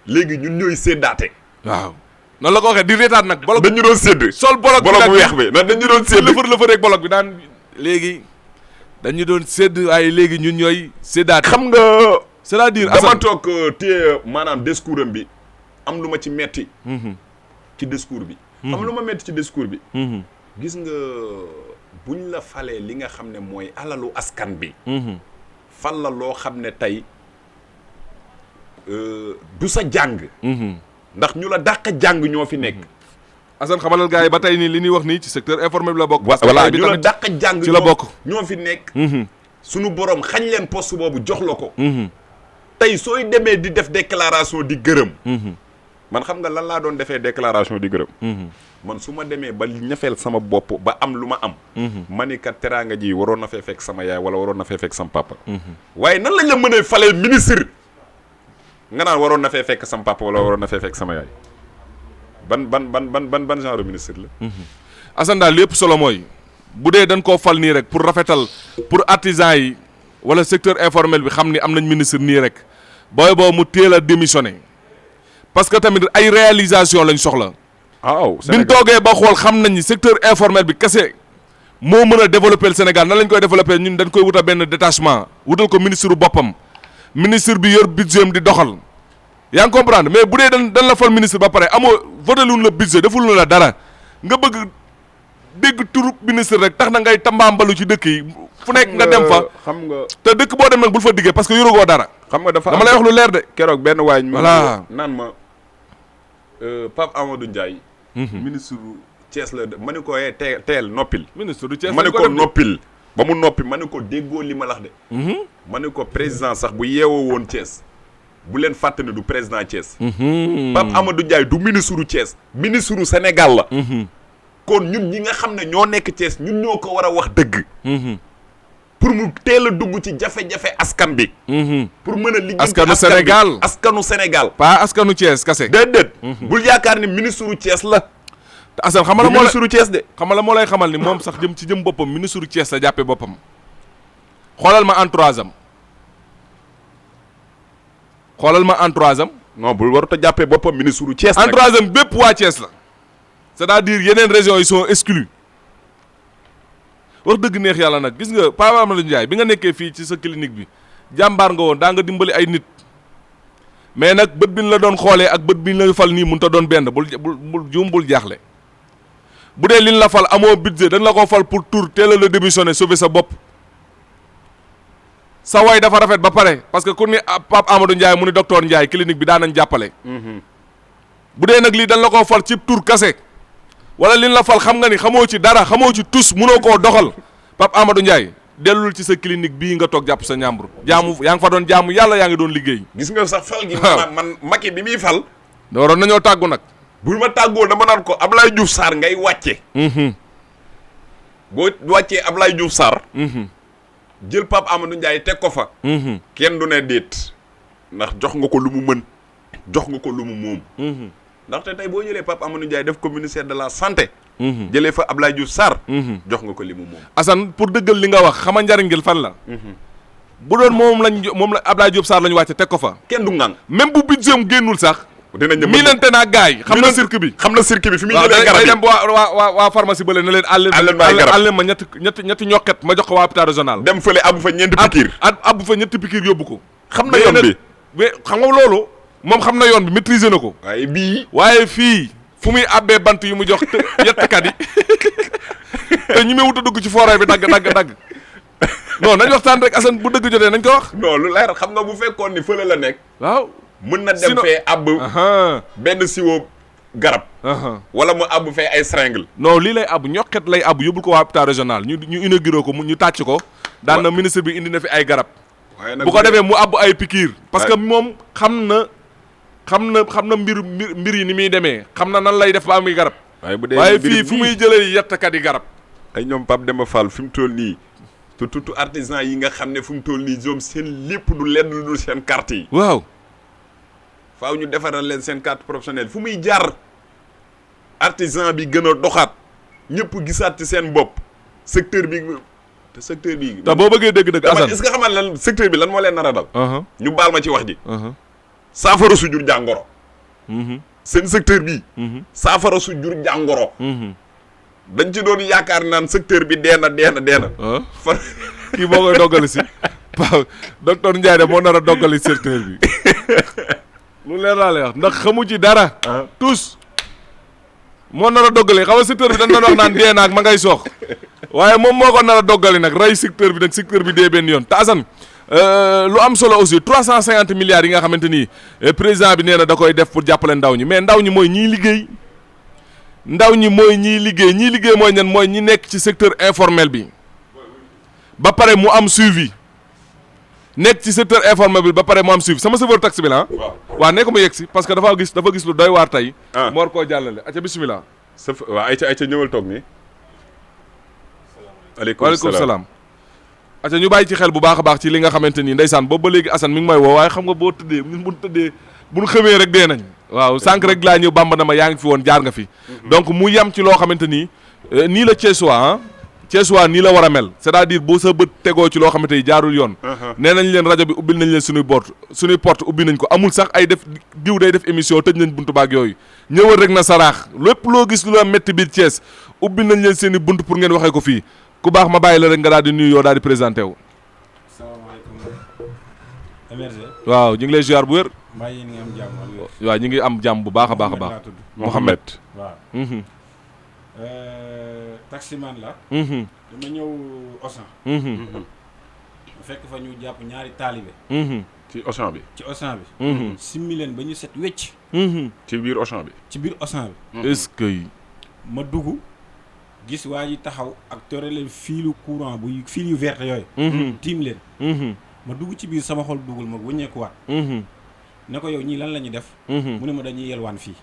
léegi ñun ñooy séddaate. waaw noonu la ko waxee di reetaat nag. bolok dañu doon sédd. sol bolok bu weex bi ndax dañu doon sédd. lëfër rek bolok bi daan léegi dañu doon sédd waaye léegi ñun ñooy séddaate. xam nga. c'est-à-dire dama toog téye maanaam discours am bi am lu ma ci metti ci discours bi. am lu ma metti ci discours bi. gis nga buñ la falee li nga xam ne mooy alalu askan bi. fal la loo xam ne tey du sa jàng. ndax ñu la dàq jàng ñoo fi nekk. Assane xamalal gars yi ba tey nii li ñuy wax nii ci secteur informel bi la bokk. voilà ñu la dàq jàng ci la bokk ñoo fi nekk. sunu borom xañ leen poste boobu jox la ko. tey sooy demee di def déclaration di gërëm. man xam nga lan laa doon defee déclaration di gërëm. man su ma demee ba ñafeel sama bopp ba am lu ma am. ma ni kat teraanga ji waroon na fee fekk sama yaay wala waroon na fee fekk sama papa. waaye nan lañ la mën a falee ministre nga naan waroon na fee fekk sama papa wala waroon na fee fekk sama yaay ban genre ministre la. Assane daal lépp solo mooy bu dee dañ koo fal nii rek pour rafetal pour artisans yi wala secteur informel bi xam ni am nañ ministre nii rek booy boo mu teel a démissionné parce que tamit ay réalisation lañ soxla. waaw biñ toogee ba xool xam nañ ni secteur informel bi kese moo mën a développer le Sénégal nan lañ koy développer ñun dañ koy wutal benn détachement wutal ko ministre boppam ministre bi yor budget di doxal yaa ngi comprendre mais bu dee dañ la fal ministre ba pare amoo voté luñ la budget deful la dara nga bëgg dégg turu ministre rek tax na ngay tambaambalu ci dëkk yi fu nekk nga dem fa xam nga te dëkk boo dem nag bul fa diggee parce que yorugoo dara. xam nga dama lay wax lu leer de. keroog benn waay ñu voilà naan ma Pape Amadou Ndiaye. ministre Thiès la ma ne ko teel noppil. ministre du Thiès ma ne ko noppil ba mu noppi ma ne ko déggoo li ma lax de. ma ne ko président sax bu yeewoo woon Thiès bu leen fàtte ne du président Thiès. Pape Amadou Ndiaye du ministre du Thiès ministre du Sénégal la. kon ñun ñi nga xam ne ñoo nekk Thiès ñun ñoo ko war a wax dëgg. pour mu teel a dugg ci jafe-jafe askan bi. pour mën a liggéey askanu Sénégal askanu Sénégal. pas askanu Thiès kase. déedéet. bul yaakaar ni ministre u Thiès la. te Assane xamal la moo ministre u Thiès de. xamal la moo lay xamal ni moom sax jëm boppam ministre u Thiès la jàppee boppam. xoolal ma entourage am. xoolal ma entourage am. non bul warut a jàppee boppam ministre u Thiès. entourage am bépp waa Thiès la. c'est-à-dire yeneen régions yi sont exclus wax dëgg neex yàlla nag gis nga Pape Amadou Ndiaye bi nga nekkee fii ci sa clinique bi jàmbaar nga woon daa nga dimbali ay nit mais nag bët bi ñu la doon xoolee ak bët bi ñu la fal nii mënut a doon benn bul juum bul jaaxle bu dee liñ la fal amoo budget dañ la ko fal pour tour teel a la démissionner sauver sa bopp sa way dafa rafet ba pare parce que ku ni Pape Amadou Ndiaye mu ni docteur Ndiaye clinique bi daan nañ jàppale. bu dee nag lii dañ la koo fal ci tur kase wala liñ la fal xam nga ni xamoo ci dara xamoo ci tus munoo koo doxal Pape Amadou Ndiaye dellul ci sa clinique bii nga toog jàpp sa ñàmbur jaamu yaa ngi fa doon jaamu yàlla yaa ngi doon liggéey. gis nga sax fal gi. man Macky bi muy fal. waroon nañoo tàggu nag. bu ma tàggoo dama naan ko Ablaye Diouf Sarr ngay wàcce. boo wàccee Ablaye Diouf Sarr. jël Pape Amadou Ndiaye teg ko fa. kenn du ne déet ndax jox nga ko lu mu mën jox nga ko lu mu moom. ndaxte tey boo jëlee Pape Amadou Ndiaye def ko ministère de la santé. jëlee fa Ablaye Diouf Sarr. jox nga ko li mu moom. Assane pour dëggal li nga wax xama njariñ ngil fan la. bu doon moom la Ablaye Diouf Sarr la ñu wàcce teg ko fa. kenn du ngang même bu budget am génnul sax. dinañ dem miinante naa gaay yi xam na cirque bi. xam na cirque bi fi muy jëlee garab yi dem waa pharmacie bële na leen àll ma ñetti ñokket ma jox ko waa hôpital régional. dem fële abu fa ñeenti pikiir. abu fa ñetti pikiir yóbbu ko. xam na yoon bi mais xam nga loolu moom xam na yoon bi maîtriser na ko. waaye fii fu muy abbee bant yu mu jox yettkat yi te ñu may wut a dugg ci forêt bi dagg non nañ waxtaan rek Assane bu dëgg jotee nañ ko wax. non lu leer xam nga bu fekkoon ni fële la nekk. waaw mën na dem fee àbb benn siwo garab. wala mu àbb fee ay seringue. non lii lay àbb ñokket lay àbb yóbbul ko waa hôpital régional ñu inauguré ko ñu tàcc ko. daan na ministre bi indi na fi ay garab. bu ko defee mu àbb ay pikiir. parce que moom xam na mbir yi ni muy demee xam na nan lay def ba am garab. waaye fii fu muy jëlee yettkat yi garab. ay ñoom Pape Demba Fall fi mu toll nii te tuuti artisan yi nga xam ne fu mu toll nii ñoom seen lépp du lenn lu dul seen carte yi. waaw. faaw ñu defaral leen seen carte professionnelle fu muy jaar artisan bi gën a doxaat ñëpp gisaat ci seen bopp secteur bi te secteur bi. te boo bëggee dëgg-dëgg Assane est-ce que xamal lan secteur bi lan moo leen nar a dal. ñu baal ma ci wax ji. saafara su jur jàngoro. seen secteur bi. saafara su jur jàngoro. dañ ci doon yaakaar naan secteur bi deena. fan kii moo koy doggali si waaw docteur Ndiaye de moo nar a doggali secteur bi. lu leer laa lay wax ndax xamu ci dara. tous moo nar a doggali xam nga secteur bi dañ doon wax naan dee naag ma ngay soox waaye moom moo ko nar a doggali nag rey secteur bi nag secteur bi dee benn yoon te Assane lu am solo aussi 350 milliards yi nga xamante ni président bi nee na da koy def pour jàppale ndaw ñi mais ndaw ñi mooy ñiy liggéey. ñiy liggéey mooy ñan mooy ñi nekk ci secteur informel bi ba pare mu am suivi. nekk ci secteur informel bi ba pare mu am suivi sama chauffeur taxi bi la waaw ne ko ma yegg si parce que dafa gis lu doy waar tey. mu war koo jàllale aca bisimilah. waaw ayca ñëwal toog nii. waaleykum salaam. aca ñu bàyyi ci xel bu baax a baax ci li nga xamante ni ndeysaan boobu ba léegi Assane mi ngi may woo waaye xam nga boo tëddee bu ñu xamee rek dee nañ. waaw sànq rek laa ñëw bamba na ma yaa ngi fi woon jaar nga fi. donc mu yem ci loo xamante ni nii la Thiessois nii la war a mel c'est-à-dire boo sa bët tegoo ci loo xamante ni jaarul yoon. nee nañ leen rajo bi ubbil nañ leen suñuy porte ubbi nañ ko amul sax ay def diw day def émission tëj nañ buntu baak yooyu ñëwal rek na saraax lépp loo gis lu la métti biir Thiès ubbi nañ leen seen i bunt pour ngeen waxee ko fii ku baax ma bàyyi la rek nga daal di nuyu yoo daal di présenté wu. salaamaaleykum. MRG. waaw ñu ngi lay ziar bu wér. mbaa yéen ngi am jàmm. waaw ñu ngi am jàmm bu baax a baax a baax. Mohamed. waaw. taximan la. dama ñëw Auchan. fekk fa ñu jàpp ñaari taalibe. ci Auchan bi. simmi leen ba ñu set wecc. ci biir Auchan bi. est-ce que. ma dugg gis waa ji taxaw ak tere leen fiilu courant fiil yu verte yooyu. tiim leen. ma dugg ci biir sama xol duggul ma wëññeekuwaat. ne ko yow ñii lan la ñuy def. mu ne ma dañuy yelwaan fii.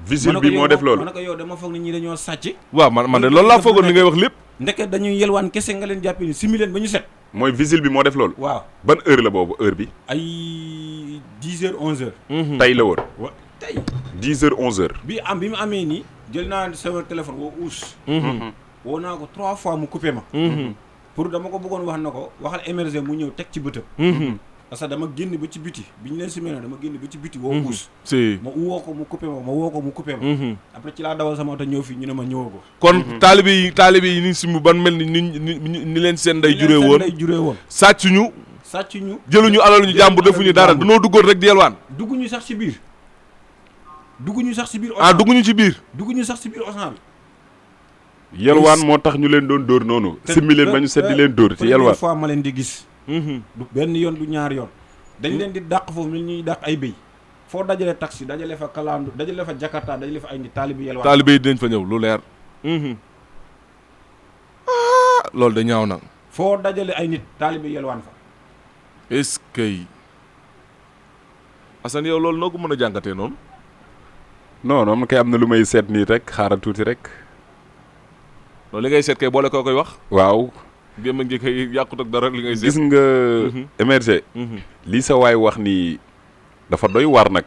visite bi moo def loolu. ma ne ko yow dama foog ne ñii dañoo sàcc. waaw man de loolu laa foogoon li ngay wax lépp. ndeke dañuy yelwaan kese nga leen jàppee ni simmi leen ba ñu set. mooy visite bi moo def loolu. waaw ban heure la boobu heure bi. ay 10h 11h. tey la woon. tey 10h 11h. bi mu amee nii jël naa sama téléphone woo uus. woo naa ko 3 fois mu coupé ma. pour dama ko bëggoon wax na ko waxal émerger mu ñëw teg ci bëtëb. parce que dama génn ba ci biti bi ñu leen si mel dama génn ba ci biti woo uus. ma woo ko mu coupé ma après ci laa dawal sama oto ñëw fii ñu ne ma ñëwoo ko. kon taalibe yi ni simu ban mel ni leen seen day juree woon. sàccuñu jëluñu alaluñu jàmbur defuñu dara danoo duggoon rek di yelwaan. dugguñu sax ci biir. dugguñu ci biir. dugguñu sax ci biir Auchan bi. yelwaan moo tax ñu leen doon dóor noonu. simmi leen ba ñu set di leen dóor ci yelwaan. première fois ma leen di gis. du benn yoon du ñaar yoon. dañ leen di dàq foofu ni ñuy dàq ay béy. foo dajale taxi dajale fa kalandu dajale fa jakarta dajale fa ay nit taalibe yelwaan. taalibe yi dinañ fa ñëw lu leer. loolu da ñaaw na. foo dajale ay nit taalibe yelwaan fa. est-ce que Assane yow loolu noo ko mën a jàngatee noonu. non non man kay am na lu may seet nii rek xaaral tuuti rek. loolu li ngay seet kay boole koo koy wax. waaw. gémma ngi koy yàqut ak dara li ngay seet. gis nga. émerger. lii sa waay wax ni dafa doy war nag.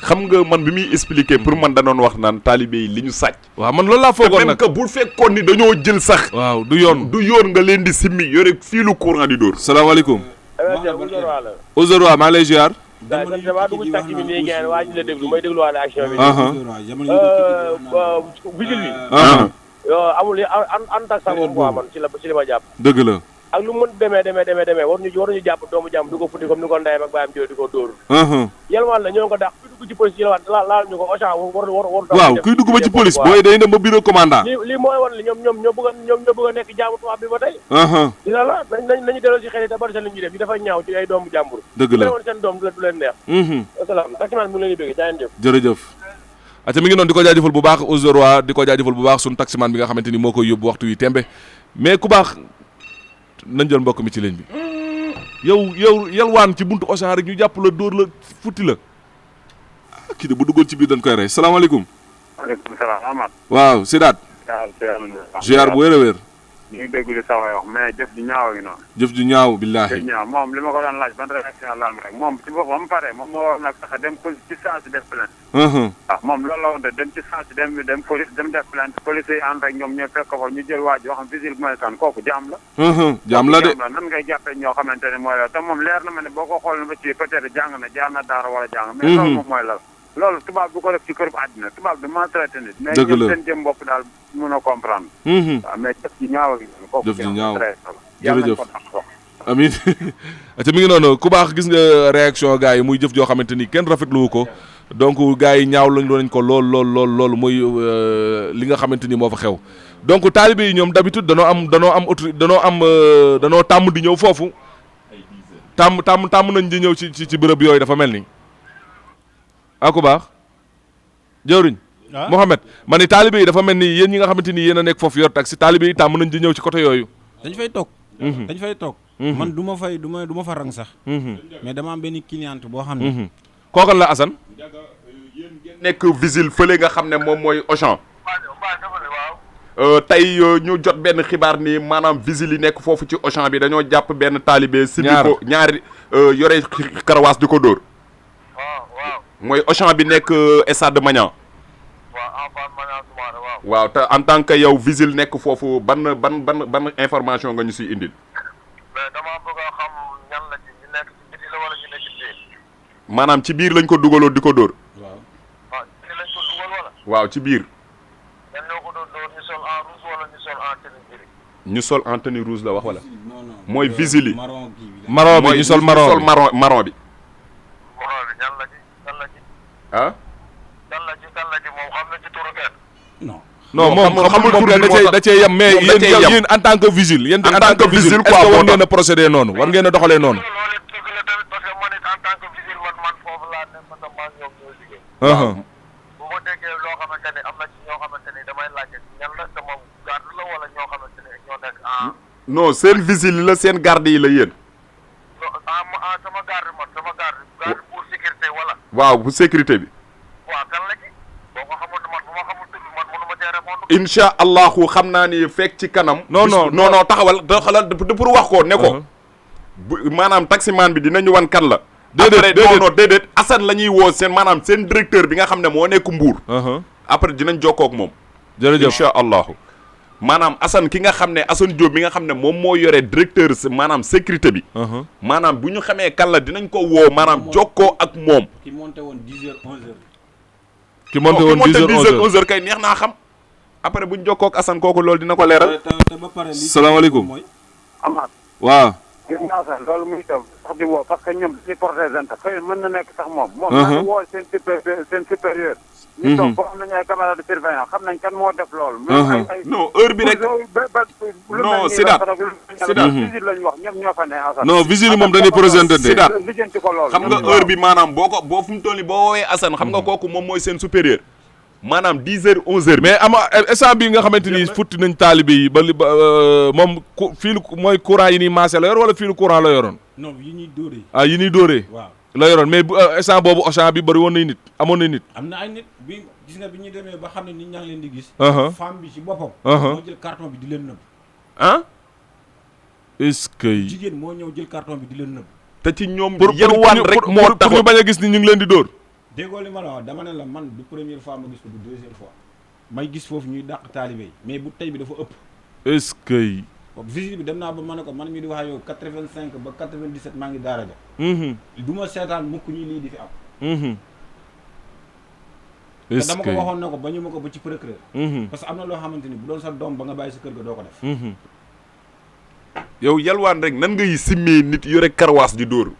xam nga man bi muy expliquer pour man da doon wax naan taalibe yi li ñu sàcc. waaw man loolu laa foogoon nag même que bu fekkoon ni dañoo jël sax. waaw du yoon nga leen di simmi yore fii lu courant di dóor. salaamaaleykum. Ousseynou maa ngi lay ziar. damaa dugg ci taxi bi nii ngeen waa ñu la déglu may dégluwaale action bi. vigile bi. amul an tax sax moom quoi man ci li ma jàpp. dëgg la. ak lu mën demee waruñu jàpp doomu jàmm du ko futti comme ni ko ndeyam ak baayam jooy di ko dóor. yelwaan la ñoo ko dàq kuy dugg ci police yelwaan laal ñu ko Auchan war waaw kuy dugg ba ci police booy day dem ba bureau commandant. lii mooy wan li ñoom ñoo bëgg a nekk jaamu tubaab bi ba tey. dina la nañu delloo ci xel yi te bari sa li ñuy def yi dafa ñaaw ci ay doomu jàmbur. dëgg la woon seen doom du leen neex. asalaam taximan mi ngi leen di bëgg jaayeen jëf. jërëjëf. ate mi ngi noonu di ko jaajëfal bu baax Ousseynou di ko jaajëfal bu baax suñu taximan bi nga xamante ni moo koy yóbbu waxtu wi tembe mais ku baax nañ jël mbokk mi ci ligne bi yow yalwaan ci buntu Auchan rek ñu jàpp la dóor la futti la kii de bu duggoon ci biir dañ koy rey salaamaaleykum. waaleykum salaam Amath. waaw Sidaat. ziar bu wér a wér. ñu ngi dégg li sa waay wax mais jëf ji ñaaw gi noonu. jëf ju ñaaw billaahi. jëf ñaaw moom li ma ko doon laaj ban réaction la am rek moom ci boppam pare moom moo war nag sax dem police ci saa si def plainte. waaw moom loolu la woon dem ci saa si dem police dem def plainte police yi ànd rek ñoom ñooy fekk ko ñu jël waa joo xam vigile bu may kan kooku jaam la. jaam la de nan ngay jàppee ñoo xamante ne mooy la te moom leer na ma ne boo ko xool ba ci peut-être jàng na jaar na daara wala jàng. mais loolu moom mooy la loolu tubaab bu ko def ci kër bu àddina tubaab bi maltraité nit. mais ñëpp seen jëm bopp daal mën a comprendre. waaw mais jëf ji ñaaw ak jëf ji ñaaw jërëjëf amiin te mi ngi noonu ku baax gis nga réaction gars yi muy jëf joo xamante ni kenn rafetlu ko donc gars yi ñaaw lañ ko lool muy li nga xamante ni moo fa xew donc taalibe yi ñoom d'habitude danoo tàmm di ñëw foofu tàmm nañ di ñëw ci bërëb yooyu dafa mel ni ku baax jëwriñ Mohamed ma ni taalibe yi dafa mel ni yéen ñi nga xamante ni yéen a nekk foofu yor taxi taalibe yi tàmm nañ di ñëw ci côté yooyu dañ fay toog man du ma fa rang sax mais dama am benn cliente boo xam ne kookan la Assane nekk vigile fële nga xam ne moom mooy Auchan tey ñu jot benn xibaar ni maanaam vigile yi nekk foofu ci Auchan bi dañoo jàpp benn taalibe simbi ko ñaari yore karawaas di ko dóor mooy Auchan bi nekk Stade Magnan waaw te en tant que yow vigile nekk foofu ban information nga ñu siy indil. mais dama bëgg a xam ñan la ci ñu nekk ci biti la wala ñu nekk ci biir. maanaam ci biir lañ ko dugaloon di ko dóor. waaw ci lañ ko dugal wala. waaw ci biir. ñan ñoo ko doon dóor ñu sol en rouge wala ñu sol en tenue grise. ñu sol en tenue rouge la wax wala. mooy vigile yi. marron bi ñu sol marron bi marron bi. marron bi ñan la ci kan la ci. ah. kan la ci moom xam na ci turu kenn. non moom xamul tur da cee yem mais yéen en tant que vigile yéen en tant que vigile quoi war ngeen a procéder noonu war ngeen a doxalee noonu. loolu dëgg la tamit parce que man it en tant que vigile man foofu laa ne man maa ñoom ñoo liggéey. bu ma déggee loo xamante ne am na ci ñoo xamante ni damay laajte ñan la te moom garde la wala ñoo xamante ne ñoo nekk non seen vigile la seen garde yi la yéen. sama garde pour sécurité wala. waaw bu sécurité bi. waaw kan la ci boo ko xamul man bu ma xamul tur bi man mënu ma cee répondre. incha allahu xam naa ni fekk ci kanam. non taxawal pour wax ko ne ko. maanaam taximan bi dinañu wan kan la. déedéet Assane la ñuy woo seen maanaam seen directeur bi nga xam ne moo nekk Mbour. après dinañ jokkoo ak moom. jërëjëf incha allahu maanaam Assane ki nga xam ne Assane Diop bi nga xam ne moom moo yore directeur maanaam sécurité bi. maanaam bu ñu xamee kan la dinañ ko woo maanaam jokkoo ak moom. ki monté woon 10h 11h. ki monté woon 10h 11h kay neex naa xam. après bu ñu jokkoo ak Assane kooku loolu dina ko leeral. te ba pare li salaamaaleykum. Amath. waaw. gis naa sax loolu muy def sax di woo parce que ñoom dañuy protéger xëy mën na nekk sax moom. moom naa woo seen supérieur. ñu toog boo xam ne ñooy caméra de surveillance xam nañ kan moo def loolu. non heure bi rek. non Sidaat visite lañ wax ñoom ñoo fa ne Assane. non visite yi moom dañuy présenté. Sidaat lijjanti ko loolu. xam nga heure bi maanaam boo fu mu toll nii boo woowee Assane xam nga kooku moom mooy seen supérieur. maanaam 10 heures 11 heures. mais instant bi nga xamante ni futti nañ taalibe yi ba moom fiilu mooy courant yi nii maase la yor wala fiilu courant la yoroon. non yi ñuy dóoree. yi ñuy dóoree. waaw la yoroon mais instant boobu Auchan bi bëri woon nay nit amoon nay nit. am na ay nit bi gis nga bi ñu demee ba xam ne nit ñaa ngi leen di gis. femme bi ci boppam. moo jël carton bi di leen nëbb. ah. est-ce que. jigéen moo ñëw jël carton bi di leen nëbb. te ci ñoom yelwaan rek moo tax pour ñu bañ a gis ni ñu ngi leen di dóor. déggoo li ma la wax dama ne la man du première fois ma gis ko du deuxième fois may gis foofu ñuy dàq taalibe yi mais bu tey bi dafa ëpp. est-ce que. visite bi dem naa ba ma ne ko man mi di wax yow 85 ba 97 maa ngi daara ja. du ma seetaan mukk ñi lii di fi am. est-ce te dama que ko waxoon na ko ba ñu ma ko ba ci procureur. parce que am na loo xamante ni bu doon sa doom ba nga bàyyi sa kër ga doo ko def. yow yalwaan rek nan ngay simmee nit yore karwaas di dóor.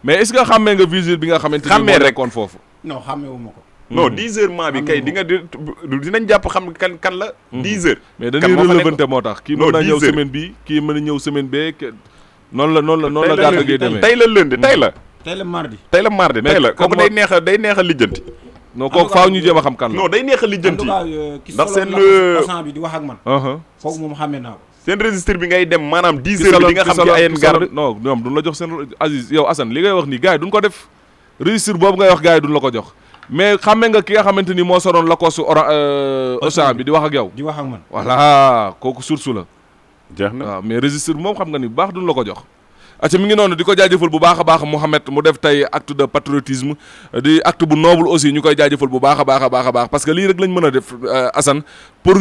mais est-ce que xàmmee nga visite bi nga xamante ni xàmmee moo rek nekkoon foofu. non xàmmeewu ma ko. non 10 heures maa bi kay di nga dinañ jàpp xam kan la. 10 heures. mais dañuy relevanté moo tax. kii mën na ñëw semaine bi kii mën na ñëw semaine bee noonu la gàtt gi demee. tey la lundi tey la. tey la mardi. tey la mardi tey la kooku day neex a lijjanti. non kooku faaw ñu jéem a xam kan la. non day neex a lijjanti. ndax seen Auchan bi di wax ak man. foofu moom xàmmee naa ko. seen registre bi ngay dem maanaam 10 heures bi di nga xam ci ayen garde. non ñoom duñ la jox seen Aziz yow Assane li ngay wax nii gars yi duñ ko def registre boobu ngay wax gars yi duñ la ko jox mais xàmmee nga ki nga xamante ni moo soroon la ko su Auchan bi di wax ak yow. di wax ak man. voilà kooku source la. jeex na waaw mais registre bi moom xam nga ni bu baax duñ la ko jox. acca mi ngi noonu di ko jaajëfal bu baax a baax Mouhamed mu def tey acte de patriotisme di acte bu noble aussi ñu koy jaajëfal bu baax a baax parce que lii rek lañ mën a def Assane pour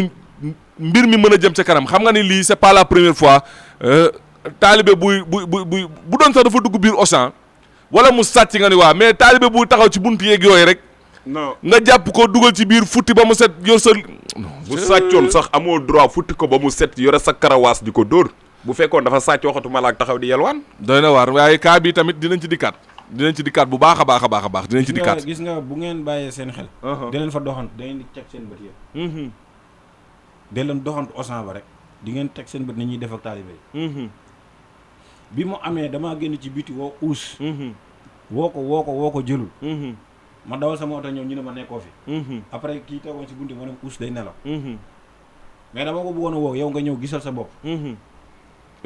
mbir mi mën a jëm ca kanam xam nga ni lii c'est pas la première fois taalibe bu doon sax dafa dugg biir Auchan wala mu sàcc nga ni waa mais taalibe buy taxaw ci buntu yeeg yooyu rek. non nga jàpp ko dugal ci biir futti ba mu set yor sa. bu sàccoon sax amoo droit futti ko ba mu set yore sa karawaas di ko dóor. bu fekkoon dafa sàcc waxatuma la ak taxaw di yelwaan. doy na waar waaye cas bi tamit dinañ ci dikkaat bu baax a baax dinañ ci dikkaat. gis nga bu ngeen bàyyee seen xel. da leen fa doxant da ngeen di teg seen bët yëpp. da leen doxant Auchan ba rek di ngeen teg seen bët ni ñuy def ak taalibe yi. bi mu amee damaa génn ci biti woo uus. woo ko jëlul. ma dawal sama oto ñëw ñu ne ma nekkoo fi. après kii tegoon ci bunti ma ne uus day nelaw. mais dama ko bëggoon a woo yow nga ñëw gisal sa bopp.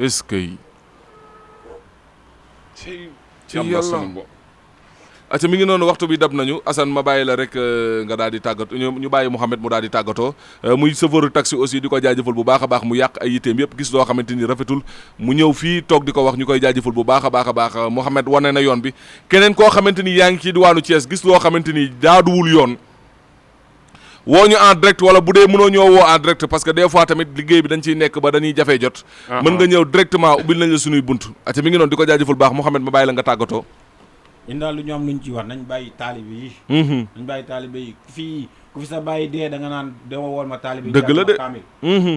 est-ce que. ci yàlla acca mi ngi noonu waxtu bi dab nañu Assane ma bàyyi la rek nga daal di tàggatoo ñu bàyyi Mouhamed mu daal di tàggatoo muy chauffeur taxi aussi di ko jaajëfal bu baax a baax mu yàq ay yitteem yëpp gis loo xamante ni rafetul mu ñëw fii toog di ko wax ñu koy jaajëfal bu baax a baax Mouhamed wane na yoon bi keneen koo xamante ni yaa ngi ci diwaanu Thiès gis loo xamante ni jaaduwul yoon woo ñu en direct wala bu dee mënoo ñoo woo en direct parce que des fois tamit liggéey bi dañ ciy nekk ba dañuy jafee jot mën nga ñëw directement ubbil nañ la suñuy bunt acca mi ngi noonu di ko jaajëfal bu baax Mouhamed ma bàyyi la nga tàggatoo ñun daal lu ñu am luñ ci wax nañ bàyyi taalibe yi nañ bàyyi taalibe yi ku fi sa bàyyi dee da nga naan dama wool ma taalibe yi dëgg la de kaamil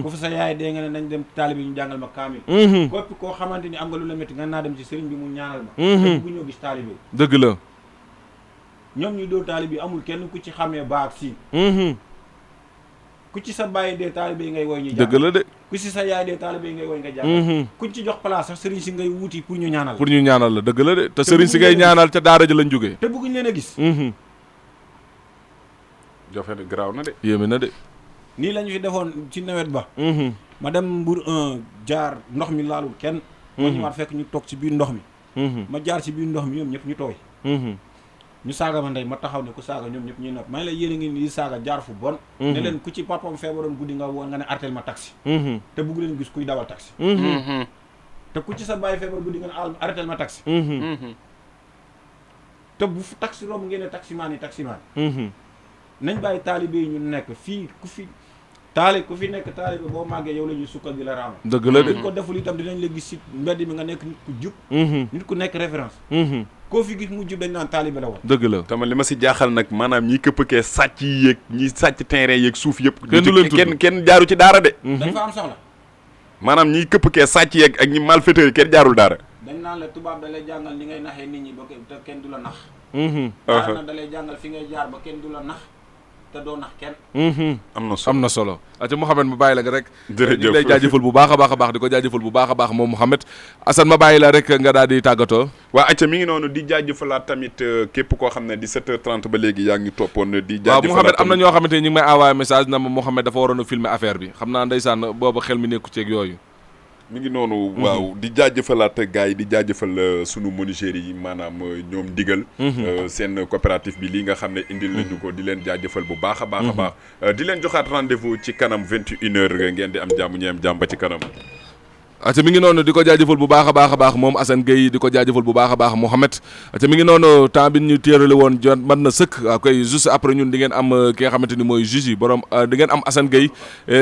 ku fi sa yaay dee nga ne nañ dem taalibe yi ñu jàngal ma kaamil képp koo xamante ni am nga lu la métti nga naa dem ci sëriñ bi mu ñaanal ma te bu ñoo gis taalibe yi dëgg la ñoom ñu dóor taalibe yi amul kenn ku ci xamee baax si ku ci sa bàyyi dee taalibe yi ngay woy ñu jàng dëgg la de ku ci sa yaay dee taalibe yi ngay woy nga jàng kuñ ci jox place sax sëriñ si ngay wuuti pour ñu ñaanal la dëgg la de te sëriñ si ngay ñaanal ca daara ja lañ jógee te bëgguñ leen a gis jofe de garaaw na de yéeme na de nii lañu fi defoon ci nawet ba ma dem Mbour 1 jaar ndox mi laalul kenn ma ñëwaat fekk ñu toog ci biir ndox mi ma jaar ci biir ndox mi ñoom ñëpp ñu tooy ñu saaga ma ndey ma taxaw ne ku saaga ñoom ñëpp ñuy nopp maa ngi lay yéen a ngi ni di saaga jaar fu bon ne leen ku ci papam feebaroon guddi nga woon nga ne artel ma taxi te bugg leen gis kuy dawal taxi te ku ci sa bàyyi feebar guddi nga ne artel ma taxi te bu taxi romb ngeen ne taximaan nañ bàyyi taalibe yi ñu nekk fii ku fi nekk taalibe boo màggee yow la ñuy sukkal di la raamal dëgg la de ko deful itam dinañ la gis si mbedd mi nga nekk nit ku jub nit ku nekk référence koo fi gis mu jub dañ naan taalibe la woon dëgg la tamit li ma si jaaxal nag maanaam ñi këppkee sàcc yi yéeg ñi sàcc terrain yeeg suuf yëpp kenn du leen tudd kenn jaaru ci daara de dañ fa am soxla maanaam ñiy këppkee sàcc yeeg ak ñi malfaiteurs yi kenn jaarul daara dañ naan la tubaab da lay jàngal ni ngay naxee nit ñi ba te kenn du la nax. na da lay jàngal fi ngay jaar ba kenn du la nax te doo nax kenn. am na solo aca Mouhamed ma bàyyi la nga rek. jërëjëf ñu ngi lay jaajëfal bu baax a baax di ko jaajëfal bu baax a baax moom Mouhamed Assane ma bàyyi la rek nga daal di tàggatoo. waa acca mi ngi noonu di jaajëfalaat tamit képp koo xam ne 17h30 ba léegi yaa ngi toppoon di jaajëfalaat waaw Mouhamed am na ñoo xamante ni ñu ngi may envoyé message na ma Mouhamed dafa waroon a filmer affaire bi xam naa ndeysaan booba xel mi nekku ceeg yooyu. mi ngi noonu waaw di jaajëfalaat gars yi di jaajëfal sunu menuisiers yi maanaam ñoom digal seen coopérative bi lii nga xam ne indil nañu ko di leen jaajëfal bu baax a baax a baax di leen joxaat rendez-vous ci kanam 21h ngeen di am jàmm ñu am jàmm ba ci kanam. ate mi ngi noonu di ko jaajëfal bu baax a baax moom Assane Gueye di ko jaajëfal bu baax a baax Mouhamed ate mi ngi noonu temps bi ñu téerale woon jot mën na sëkk waaw koy juste après ñun di ngeen am ki nga xamante ni mooy juge yi borom di ngeen am Assane Gueye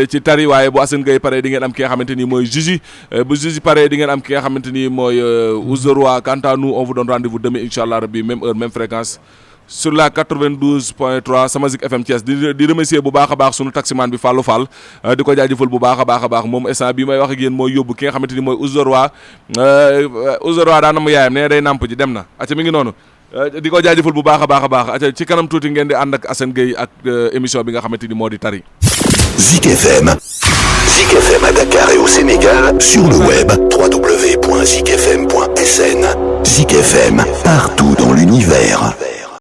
ci tari waaye bu Assane Gueye pare di ngeen am ki nga xamante ni mooy juge yi bu juge yi pare di ngeen am ki nga xamante ni mooy Ouzerois. Quant à nous on vous donne rendez-vous demain inchallah rabbi même heure même fréquence sur la 92.3 sama Zik FM Thiès di remercier bu baax a baax sunu taximan bi Fallou Fall di ko jaajëfal bu baax a baax moom instant bi may wax ak yéen mooy yóbbu ki nga xamante ni mooy Ouzerois daa na mu yaayam ne day namp ji dem na aca mi ngi noonu di ko jaajëfal bu baax a baax aca ci kanam tuuti ngeen di ànd ak Assane Gueye ak émission bi nga xamante ni moo di tari Zik FM à Dakar et au Sénégal sur le web www.zikfm.sn. Zik FM partout dans l'univers.